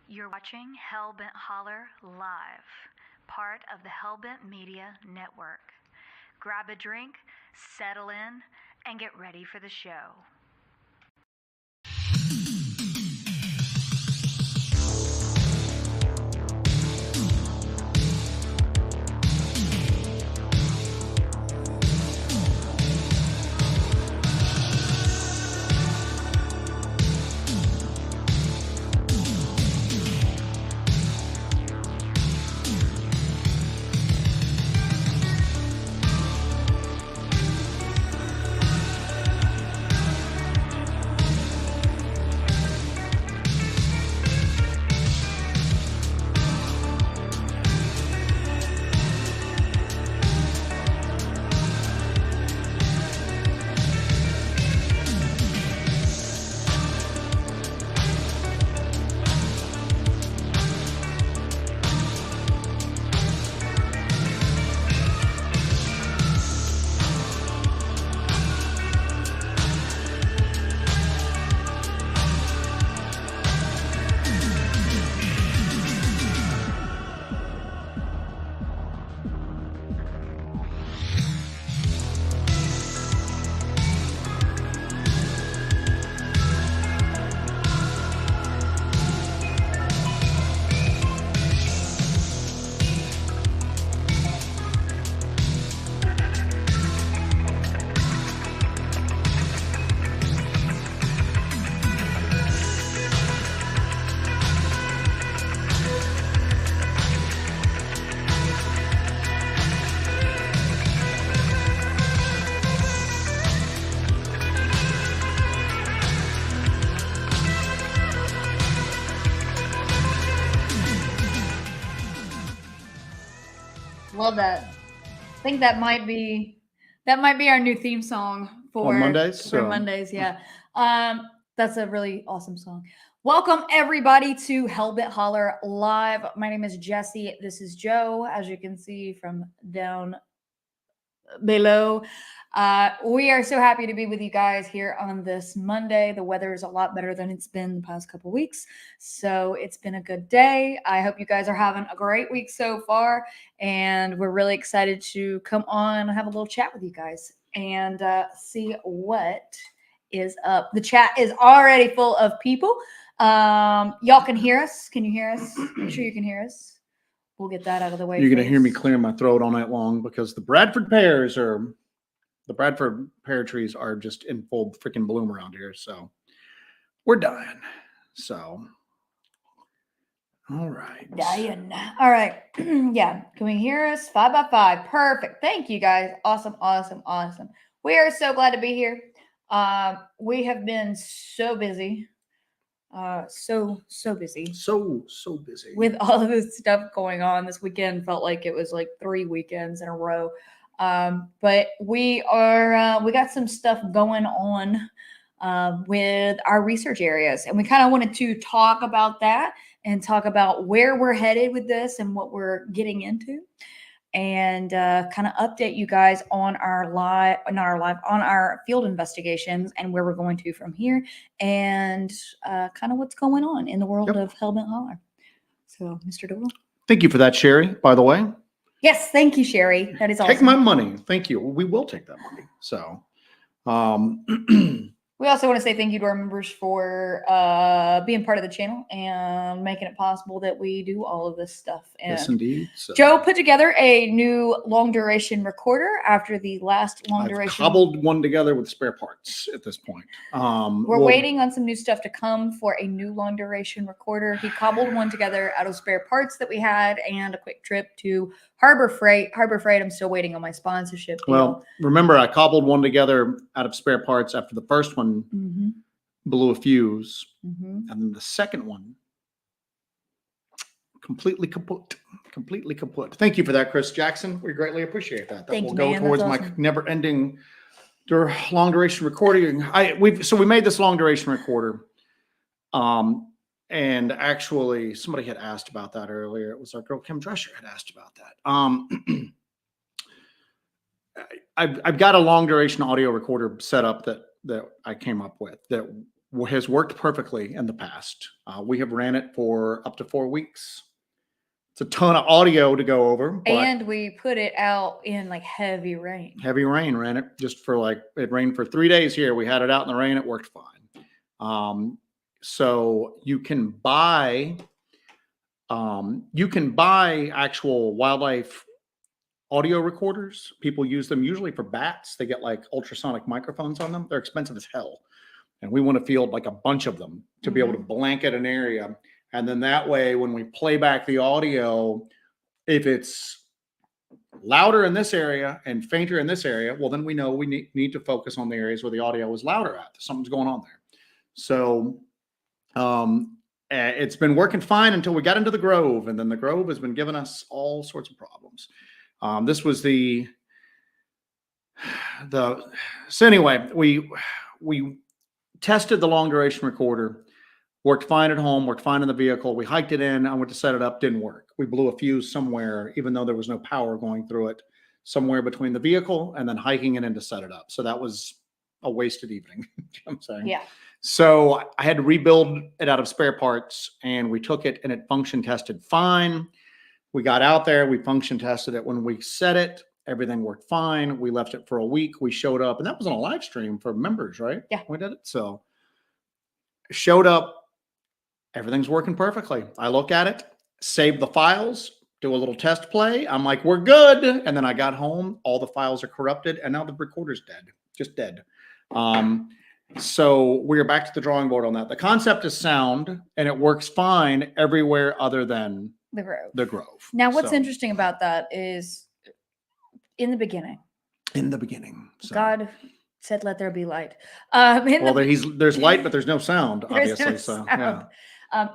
You're watching Hellbent Holler live, part of the Hellbent Media Network. Grab a drink, settle in, and get ready for the show. Love that. I think that might be our new theme song for Mondays. Mondays, yeah. That's a really awesome song. Welcome everybody to Hellbent Holler Live. My name is Jesse. This is Joe, as you can see from down below. We are so happy to be with you guys here on this Monday. The weather is a lot better than it's been the past couple weeks, so it's been a good day. I hope you guys are having a great week so far, and we're really excited to come on and have a little chat with you guys and see what is up. The chat is already full of people. Y'all can hear us. Can you hear us? Make sure you can hear us. We'll get that out of the way. You're going to hear me clear my throat all night long because the Bradford pear trees are just in full freaking bloom around here. So we're dying. So, all right. Dying. All right. Yeah. Can we hear us? 5 by 5. Perfect. Thank you guys. Awesome. We are so glad to be here. We have been so busy. So busy. So busy with all of this stuff going on. This weekend felt like it was like 3 weekends in a row. But we got some stuff going on with our research areas, and we kind of wanted to talk about that and talk about where we're headed with this and what we're getting into, and kind of update you guys on our field investigations and where we're going to from here, and kind of what's going on in the world of Hellbent Holler. So, Mr. Doyle. Thank you for that, Sherry, by the way. Yes, thank you, Sherry. That is awesome. Take my money. Thank you. We will take that money. So, we also want to say thank you to our members for being part of the channel and making it possible that we do all of this stuff. And yes, indeed. So, Joe put together a new long duration recorder after the last long duration. I've cobbled one together with spare parts at this point. We're waiting on some new stuff to come for a new long duration recorder. He cobbled one together out of spare parts that we had and a quick trip to Harbor Freight. I'm still waiting on my sponsorship deal. Well, remember, I cobbled one together out of spare parts after the first one blew a fuse, and then the second one completely kaput. Thank you for that, Chris Jackson. We greatly appreciate that. That will go towards my never-ending long duration recording. We made this long duration recorder. And actually, somebody had asked about that earlier. It was our girl Kim Drescher had asked about that. I've got a long duration audio recorder set up that I came up with that has worked perfectly in the past. We have ran it for up to 4 weeks. It's a ton of audio to go over. But and we put it out in like heavy rain. Heavy rain, ran it just for like, it rained for 3 days here. We had it out in the rain. It worked fine. So you can buy actual wildlife audio recorders. People use them usually for bats. They get like ultrasonic microphones on them. They're expensive as hell. And we want to field like a bunch of them to be able to blanket an area. And then that way, when we play back the audio, if it's louder in this area and fainter in this area, well, then we know we need to focus on the areas where the audio is louder at. Something's going on there. So it's been working fine until we got into the Grove. And then the Grove has been giving us all sorts of problems. This was so anyway, we tested the long duration recorder. Worked fine at home, worked fine in the vehicle. We hiked it in. I went to set it up, didn't work. We blew a fuse somewhere, even though there was no power going through it, somewhere between the vehicle and then hiking it in to set it up. So that was a wasted evening. You know what I'm saying? Yeah. So I had to rebuild it out of spare parts, and we took it and it function tested fine. We got out there, we function tested it. When we set it, everything worked fine. We left it for a week. We showed up, and that was on a live stream for members, right? Yeah. We did it. So showed up. Everything's working perfectly. I look at it, save the files, do a little test play. I'm like, we're good. And then I got home, all the files are corrupted, and now the recorder's dead, just dead. So we're back to the drawing board on that. The concept is sound, and it works fine everywhere other than The Grove. the Grove. Now, what's interesting about that is in the beginning, So. God said, "Let there be light." There's light, but there's no sound, There's obviously. no So sound. yeah.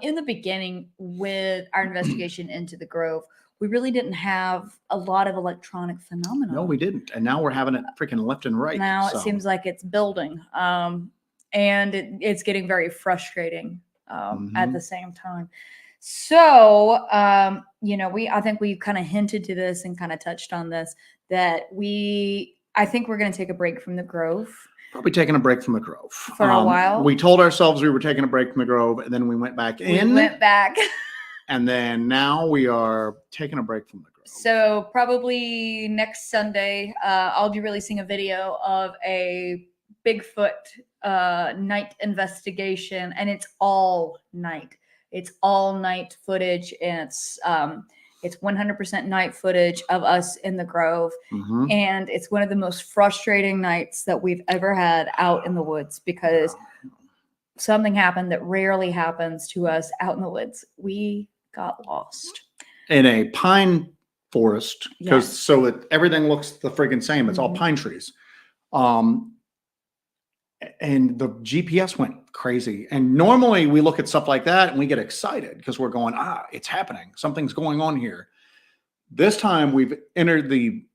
In the beginning, with our investigation into the Grove, we really didn't have a lot of electronic phenomena. No, we didn't. And now we're having it freaking left and right. Now it seems like it's building, and it's getting very frustrating at the same time. So, I think we kind of hinted to this and kind of touched on this, that I think we're going to take a break from the Grove. Probably taking a break from the Grove. For a while. We told ourselves we were taking a break from the Grove, and then we went back in. We went back. And then now we are taking a break from the Grove. So probably next Sunday, I'll be releasing a video of a Bigfoot night investigation, and it's all night. It's all night footage, and it's 100% night footage of us in the Grove. And it's one of the most frustrating nights that we've ever had out in the woods, because something happened that rarely happens to us out in the woods. We got lost in a pine forest, because everything looks the friggin' same. It's all pine trees. And the GPS went crazy. And normally we look at stuff like that and we get excited because we're going, it's happening. Something's going on here. This time we've entered the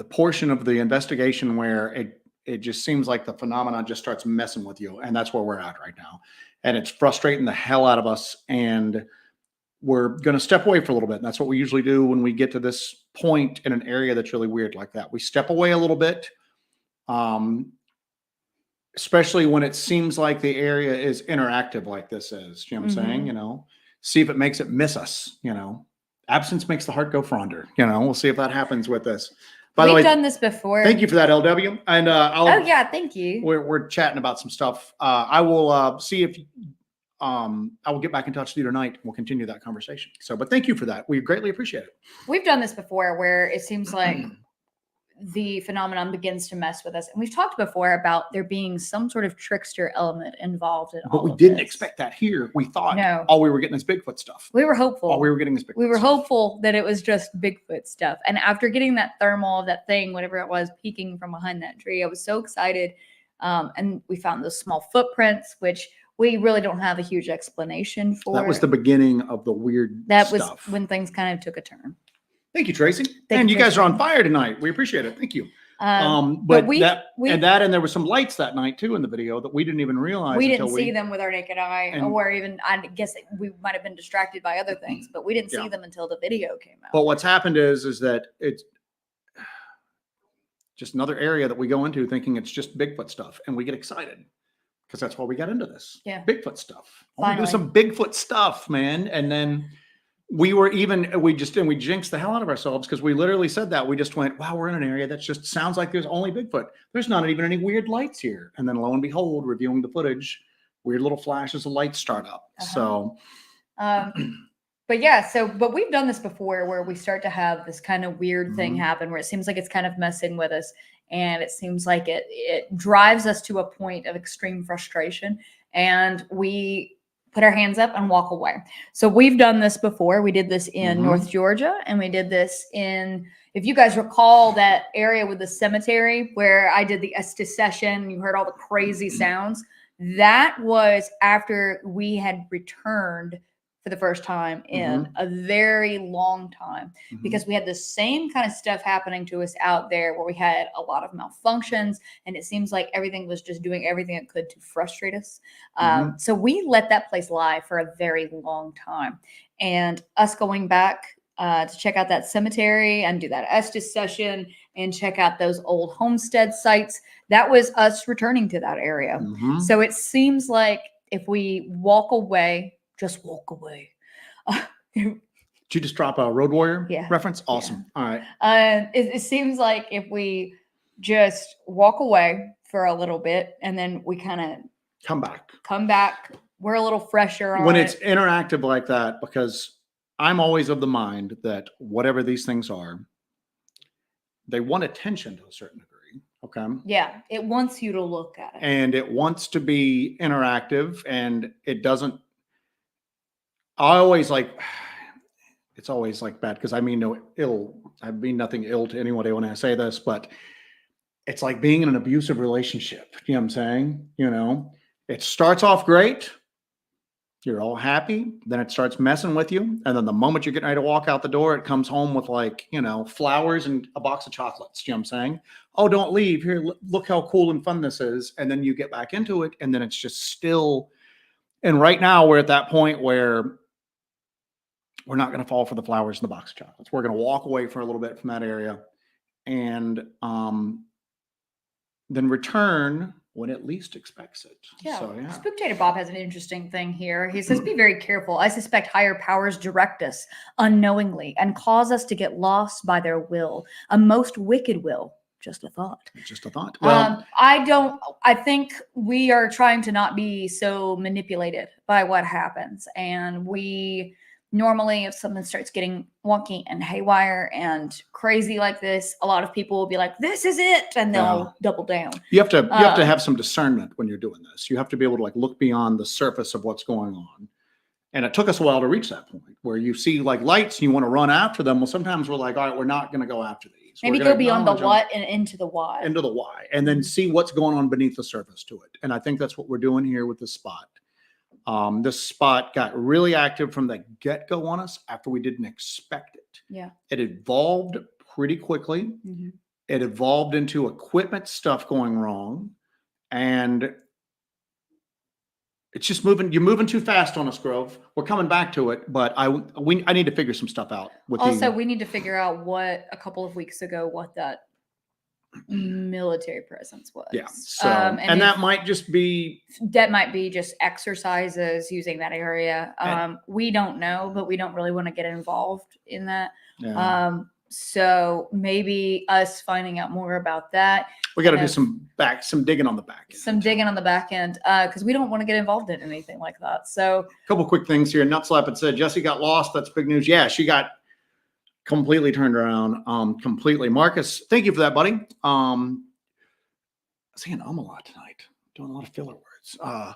portion of the investigation where it just seems like the phenomenon just starts messing with you. And that's where we're at right now. And it's frustrating the hell out of us. And we're going to step away for a little bit. And that's what we usually do when we get to this point in an area that's really weird like that. We step away a little bit. Especially when it seems like the area is interactive like this is, you know what I'm saying? See if it makes it miss us, absence makes the heart go fonder, we'll see if that happens with this. By the way, we've done this before. Thank you for that, LW. And, thank you. We're chatting about some stuff. I will, see if, I will get back in touch with you tonight. We'll continue that conversation. But thank you for that. We greatly appreciate it. We've done this before where it seems like the phenomenon begins to mess with us. And we've talked before about there being some sort of trickster element involved in all of this. But we didn't expect that here. We thought all we were getting is Bigfoot stuff. We were hopeful. All we were getting is Bigfoot We were stuff. hopeful that it was just Bigfoot stuff. And after getting that thermal of that thing, whatever it was, peeking from behind that tree, I was so excited. And we found those small footprints, which we really don't have a huge explanation for. That was the beginning of the weird stuff. That was when things kind of took a turn. Thank you, Tracy. And you guys are on fire tonight. We appreciate it. Thank you. And there were some lights that night too in the video that we didn't even realize. We didn't see them with our naked eye, or even, I guess we might have been distracted by other things, but we didn't see them until the video came out. But what's happened is that just another area that we go into thinking it's just Bigfoot stuff, and we get excited because that's why we got into this. Yeah. Bigfoot stuff. I want to do Finally. some Bigfoot stuff, man. And then we jinxed the hell out of ourselves because we literally said that. We just went, wow, we're in an area that just sounds like there's only Bigfoot. There's not even any weird lights here. And then lo and behold, reviewing the footage, weird little flashes of lights start up. So but we've done this before where we start to have this kind of weird thing happen where it seems like it's kind of messing with us, and it seems like it drives us to a point of extreme frustration, and we put our hands up and walk away. So we've done this before. We did this in North Georgia, and we did this in, if you guys recall, that area with the cemetery where I did the Estes session, you heard all the crazy sounds. That was after we had returned for the first time in a very long time, because we had the same kind of stuff happening to us out there where we had a lot of malfunctions, and it seems like everything was just doing everything it could to frustrate us. So we let that place lie for a very long time, and us going back to check out that cemetery and do that Estes session and check out those old homestead sites, that was us returning to that area. So it seems like if we walk away, just walk away. Did you just drop a Road Warrior reference? Awesome. All right. It seems like if we just walk away for a little bit and then we kind of come back, we're a little fresher when it's interactive like that, because I'm always of the mind that whatever these things are, they want attention to a certain degree. Okay. Yeah. It wants you to look at it. And it wants to be interactive, and it doesn't. It's always like bad because I mean no ill. I mean nothing ill to anyone when I say this, but it's like being in an abusive relationship. You know what I'm saying? You know, it starts off great. You're all happy. Then it starts messing with you. And then the moment you're getting ready to walk out the door, it comes home with flowers and a box of chocolates. You know what I'm saying? Oh, don't leave. Here, look how cool and fun this is. And then you get back into it. And then it's just still. And right now we're at that point where we're not going to fall for the flowers and the box of chocolates. We're going to walk away for a little bit from that area and then return when it least expects it. Yeah. So, yeah. Spectator Bob has an interesting thing here. He says, be very careful. I suspect higher powers direct us unknowingly and cause us to get lost by their will, a most wicked will. Just a thought. Just a thought. Well, I think we are trying to not be so manipulated by what happens. And we normally, if something starts getting wonky and haywire and crazy like this, a lot of people will be like, this is it. And they'll double down. You have to have some discernment when you're doing this. You have to be able to look beyond the surface of what's going on. And it took us a while to reach that point where you see lights and you want to run after them. Well, sometimes we're like, all right, we're not going to go after these. Maybe go beyond the what and into the why. Into the why. And then see what's going on beneath the surface to it. And I think that's what we're doing here with this spot. This spot got really active from the get-go on us after we didn't expect it. Yeah. It evolved pretty quickly. It evolved into equipment stuff going wrong. And it's just moving. You're moving too fast on us, Grove. We're coming back to it, but I need to figure some stuff out. We need to figure out what a couple of weeks ago what that military presence was. Yeah. So and that might just be just exercises using that area. We don't know, but we don't really want to get involved in that. Yeah. So maybe us finding out more about that. We got to do some digging on the back end. Some digging on the back end because we don't want to get involved in anything like that. So a couple quick things here. Nutslap had said Jessie got lost. That's big news. Yeah, she got completely turned around. Completely. Marcus, thank you for that, buddy. Saying a lot tonight. Doing a lot of filler words.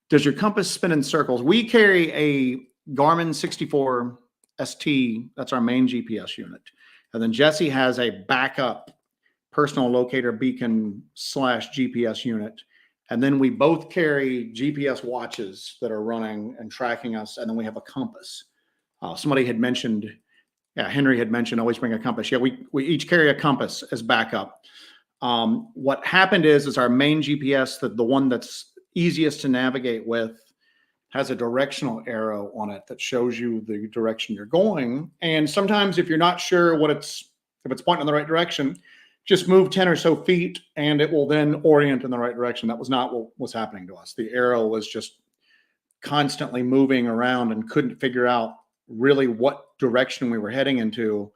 Does your compass spin in circles? We carry a Garmin 64 ST. That's our main GPS unit. And then Jessie has a backup personal locator beacon / GPS unit. And then we both carry GPS watches that are running and tracking us. And then we have a compass. Somebody had mentioned, Henry had mentioned, always bring a compass. Yeah, we each carry a compass as backup. What happened is our main GPS, the one that's easiest to navigate with, has a directional arrow on it that shows you the direction you're going. And sometimes if you're not sure if it's pointing in the right direction, just move 10 or so feet and it will then orient in the right direction. That was not what was happening to us. The arrow was just constantly moving around and couldn't figure out really what direction we were heading into.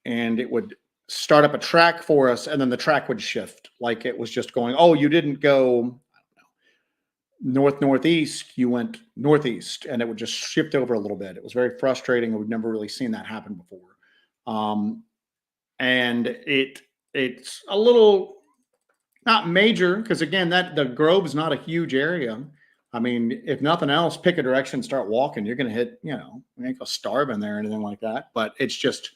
And it would start up a track for us, and then the track would shift. Like it was just going, oh, you didn't go northeast, you went northeast, and it would just shift over a little bit. It was very frustrating. We've never really seen that happen before. And it's a little not major, because again, that the Grove's not a huge area. I mean, if nothing else, pick a direction, start walking. You're going to hit, you ain't gonna starve in there or anything like that. But it's just,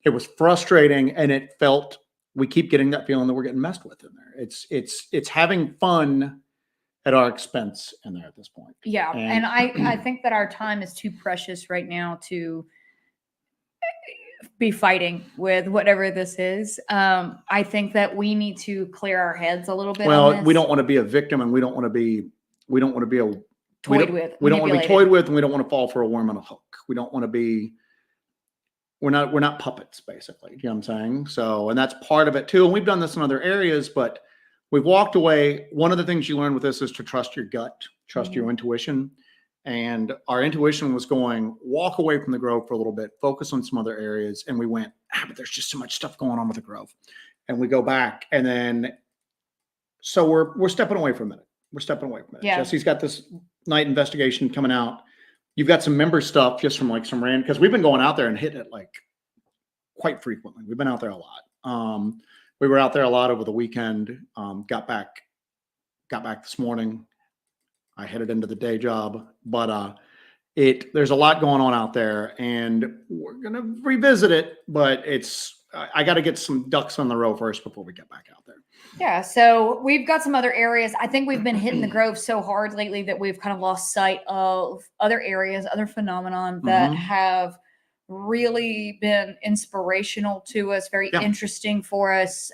it was frustrating, and it felt, we keep getting that feeling that we're getting messed with in there. It's having fun at our expense in there at this point. Yeah. And I think that our time is too precious right now to be fighting with whatever this is. I think that we need to clear our heads a little bit. Well, we don't want to be a victim, and we don't want to be toyed with. We don't want to be toyed with, and we don't want to fall for a worm on a hook. We don't want to be, we're not puppets, basically. You know what I'm saying? So, and that's part of it too. And we've done this in other areas, but we've walked away. One of the things you learn with this is to trust your gut, trust your intuition. And our intuition was going, walk away from the Grove for a little bit, focus on some other areas. And we went, but there's just so much stuff going on with the Grove. And we go back, and then, so we're stepping away for a minute. We're stepping away from it. Yeah. Jesse's got this night investigation coming out. You've got some member stuff just from like some random, because we've been going out there and hitting it like quite frequently. We've been out there a lot. We were out there a lot over the weekend. Got back this morning. I headed into the day job, but there's a lot going on out there, and we're gonna revisit it. But I got to get some ducks on the row first before we get back out there. Yeah. So we've got some other areas. I think we've been hitting the Grove so hard lately that we've kind of lost sight of other areas, other phenomenon that have really been inspirational to us, very interesting for us.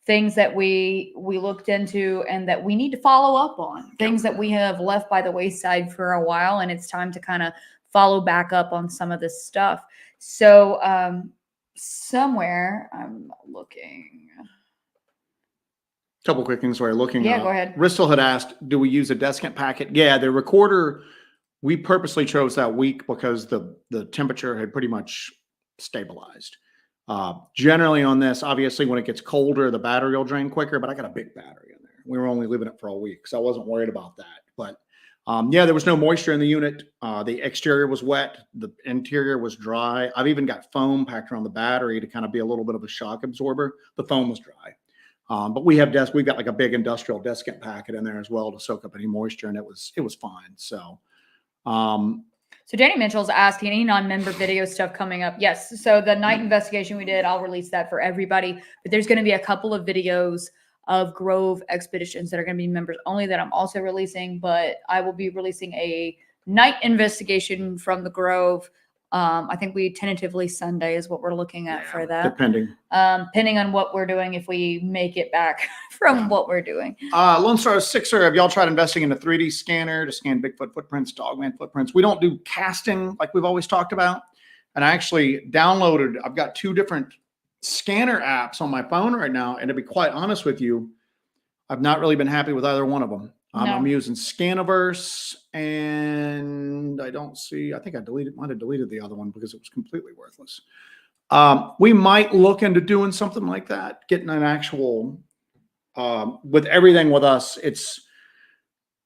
Things that we looked into and that we need to follow up on, things that we have left by the wayside for a while, and it's time to kind of follow back up on some of this stuff. So somewhere I'm looking. Couple quick things while you're looking. Yeah, go ahead. Bristol had asked, do we use a desiccant packet? Yeah, the recorder, we purposely chose that week because the temperature had pretty much stabilized. Generally on this, obviously when it gets colder, the battery will drain quicker, but I got a big battery in there. We were only leaving it for a week, so I wasn't worried about that. But yeah, there was no moisture in the unit. The exterior was wet. The interior was dry. I've even got foam packed around the battery to kind of be a little bit of a shock absorber. The foam was dry. But we've got like a big industrial desiccant packet in there as well to soak up any moisture, and it was fine. So, So Danny Mitchell's asking, any non-member video stuff coming up? Yes. So the night investigation we did, I'll release that for everybody. But there's going to be a couple of videos of Grove expeditions that are going to be members only that I'm also releasing. But I will be releasing a night investigation from the Grove. I think we tentatively Sunday is what we're looking at for that. Depending on what we're doing, if we make it back from what we're doing. Lone Star Sixer, have y'all tried investing in a 3D scanner to scan Bigfoot footprints, Dogman footprints? We don't do casting like we've always talked about. And I actually I've got 2 different scanner apps on my phone right now. And to be quite honest with you, I've not really been happy with either one of them. I'm using Scaniverse, and I think I might have deleted the other one because it was completely worthless. We might look into doing something like that, getting an actual, with everything with us,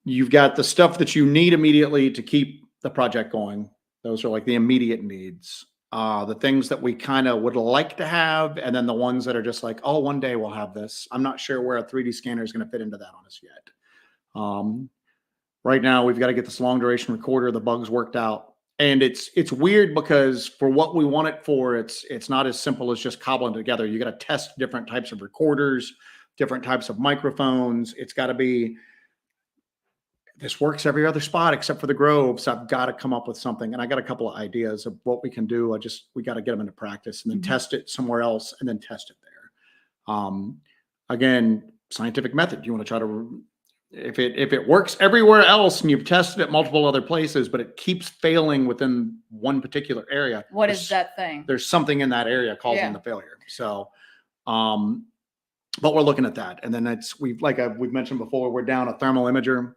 you've got the stuff that you need immediately to keep the project going. Those are like the immediate needs. The things that we kind of would like to have, and then the ones that are just like, oh, one day we'll have this. I'm not sure where a 3D scanner is going to fit into that on us yet. Right now we've got to get this long duration recorder, the bugs worked out. And it's weird because for what we want it for, it's not as simple as just cobbling together. You got to test different types of recorders, different types of microphones. It's got to be, this works every other spot except for the Grove. So I've got to come up with something. And I got a couple of ideas of what we can do. We got to get them into practice and then test it somewhere else and then test it there. Again, scientific method. You want to try to, if it works everywhere else and you've tested it multiple other places, but it keeps failing within one particular area. What is that thing? There's something in that area causing the failure. So But we're looking at that. And then we've mentioned before, we're down a thermal imager.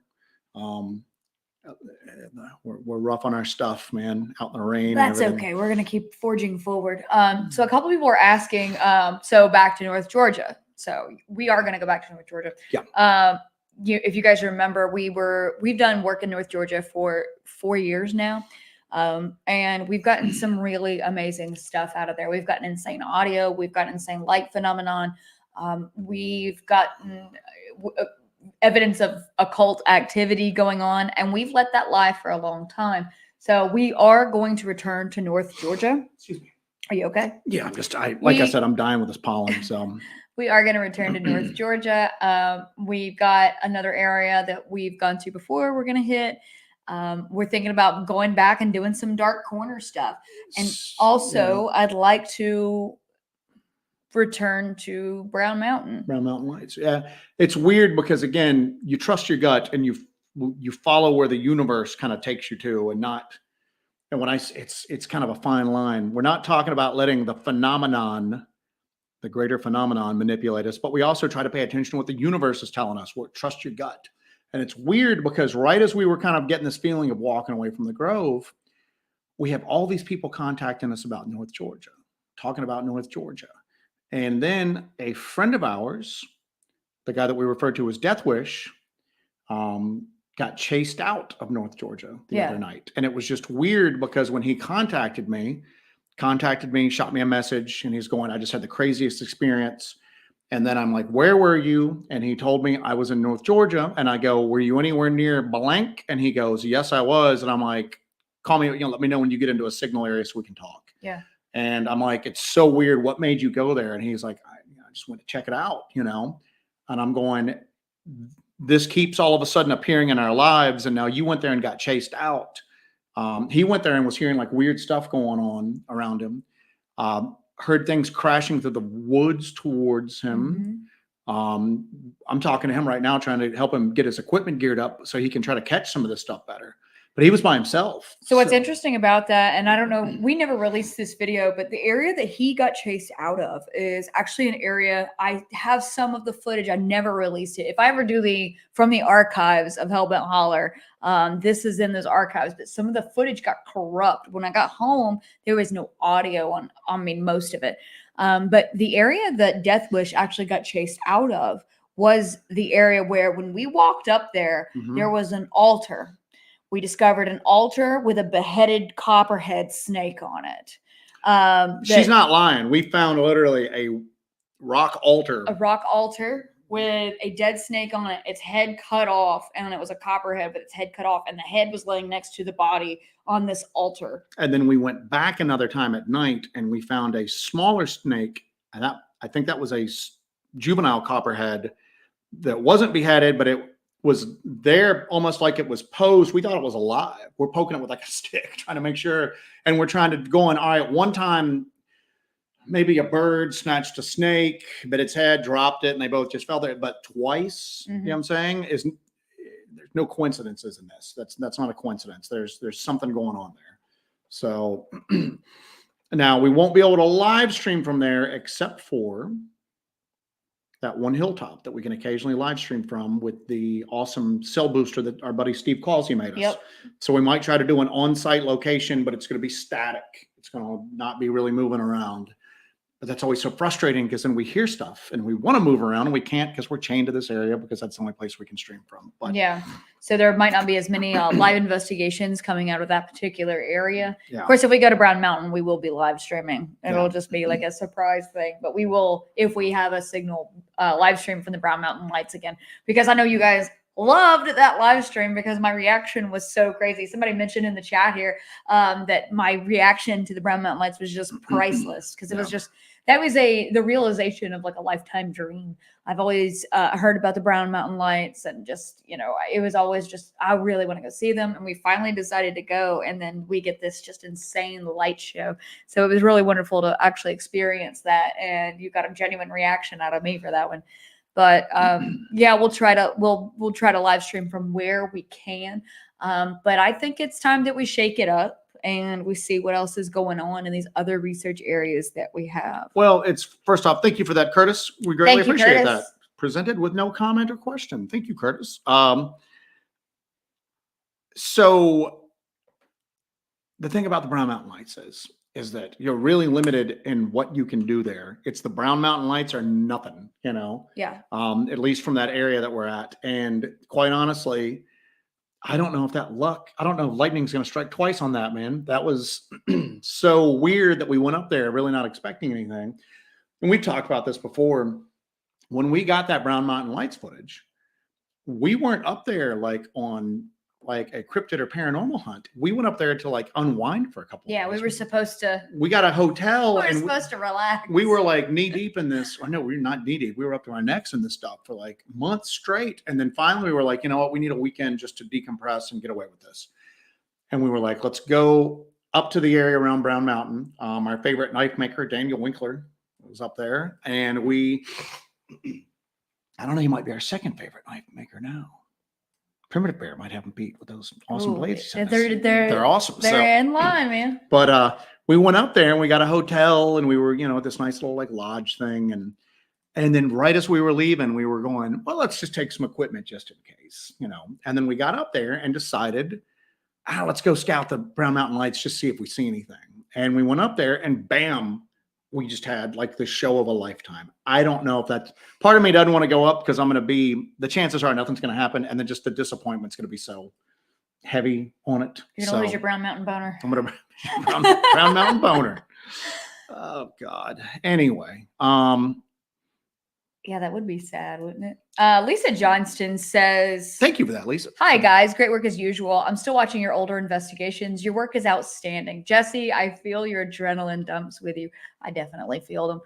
We're rough on our stuff, man, out in the rain. That's okay. We're going to keep forging forward. So a couple people were asking, so back to North Georgia. So we are going to go back to North Georgia. Yeah. If you guys remember, we've done work in North Georgia for 4 years now. And we've gotten some really amazing stuff out of there. We've gotten insane audio. We've gotten insane light phenomenon. We've gotten evidence of occult activity going on, and we've let that lie for a long time. So we are going to return to North Georgia. Excuse me. Are you okay? Yeah, I said, I'm dying with this pollen. So we are going to return to North Georgia. We've got another area that we've gone to before we're going to hit. We're thinking about going back and doing some dark corner stuff. And also, I'd like to return to Brown Mountain Lights. Yeah. It's weird because, again, you trust your gut and you follow where the universe kind of takes you to, and when it's kind of a fine line. We're not talking about letting the greater phenomenon manipulate us, but we also try to pay attention to what the universe is telling us. Trust your gut. And it's weird because right as we were kind of getting this feeling of walking away from the Grove, we have all these people contacting us about North Georgia, talking about North Georgia. And then a friend of ours, the guy that we referred to as Death Wish, got chased out of North Georgia the other night. And it was just weird because when he contacted me, shot me a message, and he's going, I just had the craziest experience. And then I'm like, where were you? And he told me I was in North Georgia. And I go, were you anywhere near blank? And he goes, yes, I was. And I'm like, call me, let me know when you get into a signal area so we can talk. Yeah. And I'm like, it's so weird. What made you go there? And he's like, I just went to check it out, And I'm going, this keeps all of a sudden appearing in our lives. And now you went there and got chased out. He went there and was hearing like weird stuff going on around him. Heard things crashing through the woods towards him. Mm-hmm. I'm talking to him right now, trying to help him get his equipment geared up so he can try to catch some of this stuff better. But he was by himself. So what's interesting about that, and I don't know, we never released this video, but the area that he got chased out of is actually an area, I have some of the footage, I never released it. If I ever do from the archives of Hellbent Holler, this is in those archives, but some of the footage got corrupt. When I got home, there was no audio on most of it. But the area that Death Wish actually got chased out of was the area where when we walked up there, there was an altar. We discovered an altar with a beheaded copperhead snake on it. She's not lying. We found literally a rock altar. A rock altar with a dead snake on it, its head cut off, and it was a copperhead with its head cut off, and the head was laying next to the body on this altar. And then we went back another time at night, and we found a smaller snake, and I think that was a juvenile copperhead that wasn't beheaded, but it was there almost like it was posed. We thought it was alive. We're poking it with like a stick, trying to make sure. And we're trying to go on. All right, one time, maybe a bird snatched a snake, bit its head, dropped it, and they both just fell there. But twice, you know what I'm saying? There's no coincidences in this. That's not a coincidence. There's something going on there. So now we won't be able to live stream from there except for that one hilltop that we can occasionally live stream from with the awesome cell booster that our buddy Steve Causey made us. Yep. So we might try to do an on-site location, but it's going to be static. It's going to not be really moving around. But that's always so frustrating because then we hear stuff and we want to move around and we can't because we're chained to this area because that's the only place we can stream from. But yeah. So there might not be as many live investigations coming out of that particular area. Yeah. Of course, if we go to Brown Mountain, we will be live streaming. It'll just be like a surprise thing. But we will, if we have a signal live stream from the Brown Mountain Lights again, because I know you guys loved that live stream because my reaction was so crazy. Somebody mentioned in the chat here that my reaction to the Brown Mountain Lights was just priceless because it was just, that was the realization of like a lifetime dream. I've always heard about the Brown Mountain Lights and just, it was always just, I really want to go see them. And we finally decided to go. And then we get this just insane light show. So it was really wonderful to actually experience that. And you got a genuine reaction out of me for that one. But yeah, we'll try to live stream from where we can. But I think it's time that we shake it up and we see what else is going on in these other research areas that we have. Well, it's first off, thank you for that, Curtis. We greatly Thank you, appreciate Curtis. that. Presented with no comment or question. Thank you, Curtis. So the thing about the Brown Mountain Lights is that you're really limited in what you can do there. It's the Brown Mountain Lights are nothing, you know, Yeah. at least from that area that we're at. And quite honestly, I don't know if I don't know if lightning's going to strike twice on that, man. That was so weird that we went up there really not expecting anything. And we've talked about this before. When we got that Brown Mountain Lights footage, we weren't up there like on like a cryptid or paranormal hunt. We went up there to like unwind for a couple of Yeah, days. we were supposed to. We got a hotel We were and supposed to relax. we were like knee deep in this. I know we're not knee deep. We were up to our necks in this stuff for like months straight. And then finally we were like, you know what? We need a weekend just to decompress and get away with this. And we were like, let's go up to the area around Brown Mountain. Our favorite knife maker, Daniel Winkler, was up there. And I don't know, he might be our second favorite knife maker now. Primitive Bear might have him beat with those awesome blades. They're awesome. They're in line, man. But we went up there and we got a hotel and we were, you know, at this nice little like lodge thing. And then right as we were leaving, we were going, well, let's just take some equipment just in case, you know. And then we got up there and decided, let's go scout the Brown Mountain Lights, just see if we see anything. And we went up there and bam, we just had like the show of a lifetime. I don't know if that's part of me doesn't want to go up because I'm going to be, the chances are nothing's going to happen. And then just the disappointment's going to be so heavy on it. You're going to lose your Brown Mountain boner. I'm going to Brown Mountain boner. Oh God. Anyway. Yeah, that would be sad, wouldn't it? Lisa Johnston says, thank you for that, Lisa. Hi, guys. Great work as usual. I'm still watching your older investigations. Your work is outstanding. Jesse, I feel your adrenaline dumps with you. I definitely feel them.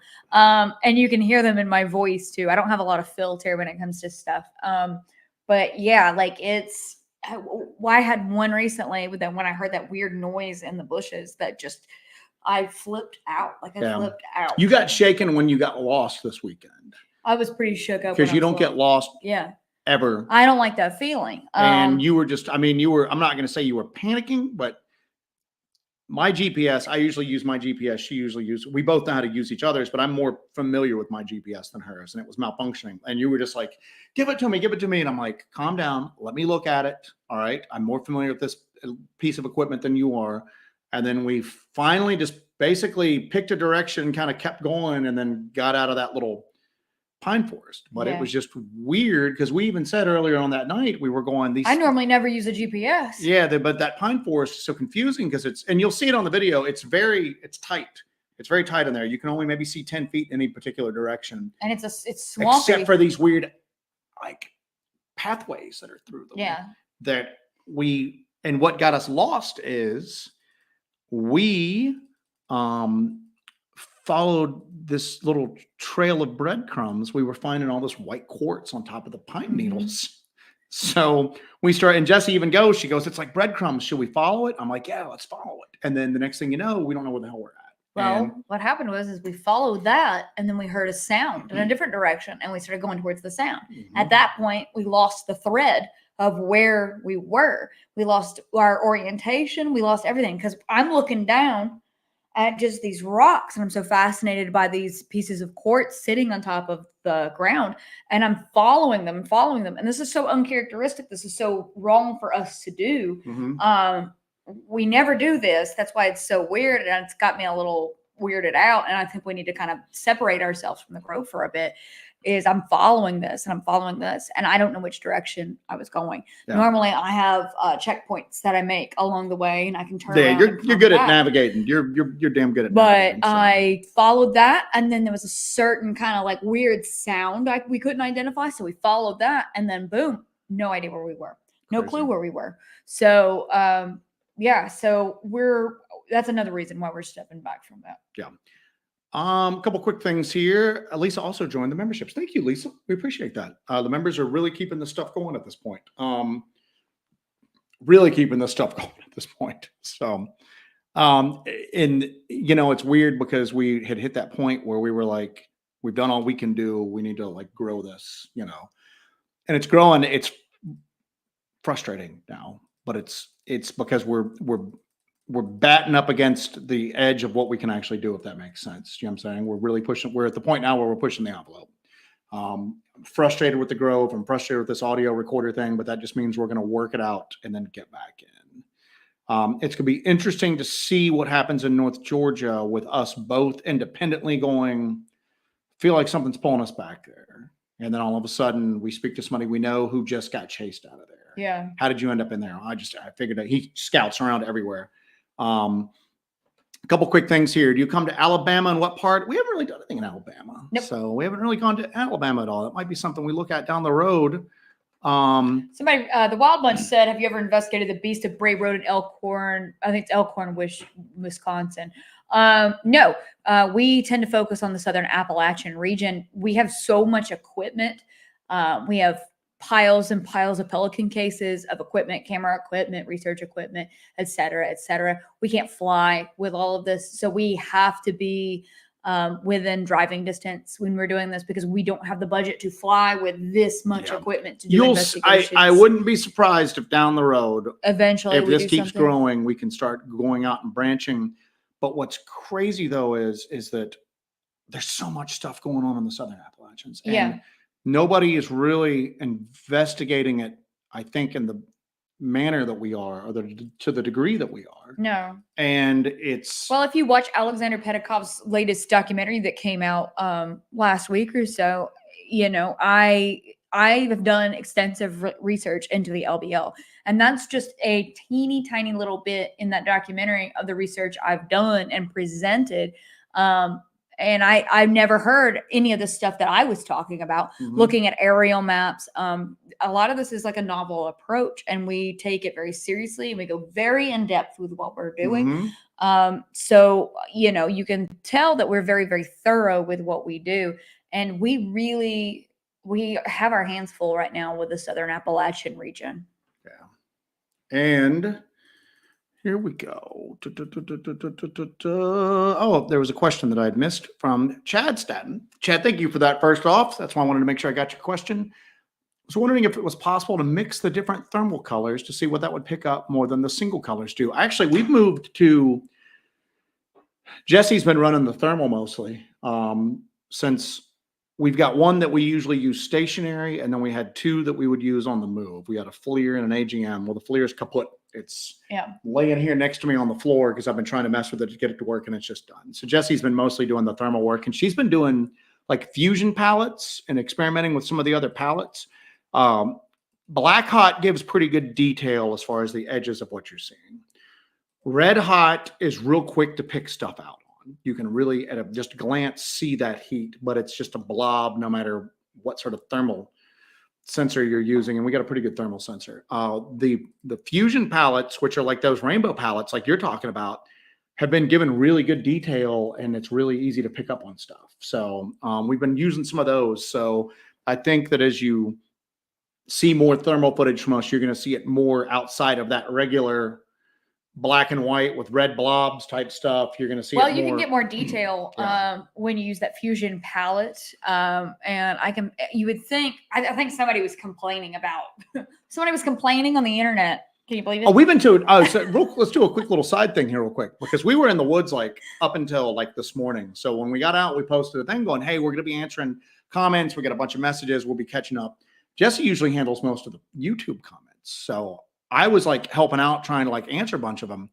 And you can hear them in my voice, too. I don't have a lot of filter when it comes to stuff. But yeah, like I had one recently with that when I heard that weird noise in the bushes that just, I flipped out. Like I flipped out. You got shaken when you got lost this weekend. I was pretty shook up because you don't get lost ever. I don't like that feeling. And you were just, I'm not going to say you were panicking, but my GPS, I usually use my GPS. She usually uses, we both know how to use each other's, but I'm more familiar with my GPS than hers. And it was malfunctioning. And you were just like, give it to me. And I'm like, calm down. Let me look at it. All right. I'm more familiar with this piece of equipment than you are. And then we finally just basically picked a direction, kind of kept going, and then got out of that little pine forest. But it was just weird because we even said earlier on that night we were going these. I normally never use a GPS. Yeah, but that pine forest is so confusing because and you'll see it on the video. It's tight. It's very tight in there. You can only maybe see 10 feet in any particular direction. And it's swampy. Except for these weird like pathways that are through them. Yeah. And what got us lost is we followed this little trail of breadcrumbs. We were finding all this white quartz on top of the pine needles. So we started, and Jesse even goes, she goes, it's like breadcrumbs. Should we follow it? I'm like, yeah, let's follow it. And then the next thing you know, we don't know where the hell we're at. Well, what happened was we followed that and then we heard a sound in a different direction and we started going towards the sound. At that point, we lost the thread of where we were. We lost our orientation. We lost everything because I'm looking down at just these rocks and I'm so fascinated by these pieces of quartz sitting on top of the ground and I'm following them. And this is so uncharacteristic. This is so wrong for us to do. We never do this. That's why it's so weird and it's got me a little weirded out. And I think we need to kind of separate ourselves from the group for a bit. Is I'm following this and I don't know which direction I was going. Normally I have checkpoints that I make along the way and I can turn around. You're good at navigating. You're damn good at navigating. But I followed that and then there was a certain kind of like weird sound we couldn't identify. So we followed that and then boom, no idea where we were. No clue where we were. So so that's another reason why we're stepping back from that. Yeah. A couple quick things here. Lisa also joined the memberships. Thank you, Lisa. We appreciate that. The members are really keeping this stuff going at this point. So, and it's weird because we had hit that point where we were like, we've done all we can do. We need to like grow this, and it's growing. It's frustrating now, but it's because we're we're batting up against the edge of what we can actually do, if that makes sense. You know what I'm saying? We're really pushing. We're at the point now where we're pushing the envelope. I'm frustrated with the Grove. I'm frustrated with this audio recorder thing, but that just means we're going to work it out and then get back in. It's going to be interesting to see what happens in North Georgia with us both independently going, feel like something's pulling us back there. And then all of a sudden we speak to somebody we know who just got chased out of there. Yeah. How did you end up in there? I figured that he scouts around everywhere. A couple quick things here. Do you come to Alabama and what part? We haven't really done anything in Alabama. Nope. So we haven't really gone to Alabama at all. That might be something we look at down the road. Somebody, the Wild Bunch said, have you ever investigated the Beast of Bray Road in Elkhorn? I think it's Elkhorn, Wisconsin. No, we tend to focus on the Southern Appalachian region. We have so much equipment. We have piles and piles of Pelican cases of equipment, camera equipment, research equipment, et cetera, et cetera. We can't fly with all of this. So we have to be within driving distance when we're doing this because we don't have the budget to fly with this much equipment to do investigations. I wouldn't be surprised if down the road, eventually, if this keeps growing, we can start going out and branching. But what's crazy though is that there's so much stuff going on in the Southern Appalachians. And nobody is really investigating it, I think, in the manner that we are, or to the degree that we are. No. And it's... Well, if you watch Alexander Petakov's latest documentary that came out last week or so, you know, I have done extensive research into the LBL. And that's just a teeny tiny little bit in that documentary of the research I've done and presented. And I've never heard any of the stuff that I was talking about, looking at aerial maps. A lot of this is like a novel approach, and we take it very seriously, and we go very in depth with what we're doing. So, you know, you can tell that we're very, very thorough with what we do. And we have our hands full right now with the Southern Appalachian region. Yeah. And here we go. Oh, there was a question that I had missed from Chad Staten. Chad, thank you for that first off. That's why I wanted to make sure I got your question. I was wondering if it was possible to mix the different thermal colors to see what that would pick up more than the single colors do. Actually, we've moved to, Jesse's been running the thermal mostly since we've got one that we usually use stationary, and then we had two that we would use on the move. We had a FLIR and an AGM. Well, the FLIR is kaput. It's laying here next to me on the floor because I've been trying to mess with it to get it to work, and it's just done. So Jesse's been mostly doing the thermal work, and she's been doing like fusion palettes and experimenting with some of the other palettes. Black Hot gives pretty good detail as far as the edges of what you're seeing. Red Hot is real quick to pick stuff out on. You can really at a just glance see that heat, but it's just a blob no matter what sort of thermal sensor you're using, and we got a pretty good thermal sensor. The fusion palettes, which are like those rainbow palettes like you're talking about, have been given really good detail, and it's really easy to pick up on stuff. So we've been using some of those. So I think that as you see more thermal footage from us, you're going to see it more outside of that regular black and white with red blobs type stuff. You're going to see you can get more detail when you use that fusion palette. And you would think, I think somebody was complaining on the internet. Can you believe it? Oh, we've been to, let's do a quick little side thing here real quick, because we were in the woods like up until like this morning. So when we got out, we posted a thing going, hey, we're going to be answering comments. We got a bunch of messages. We'll be catching up. Jesse usually handles most of the YouTube comments. So I was like helping out, trying to like answer a bunch of them.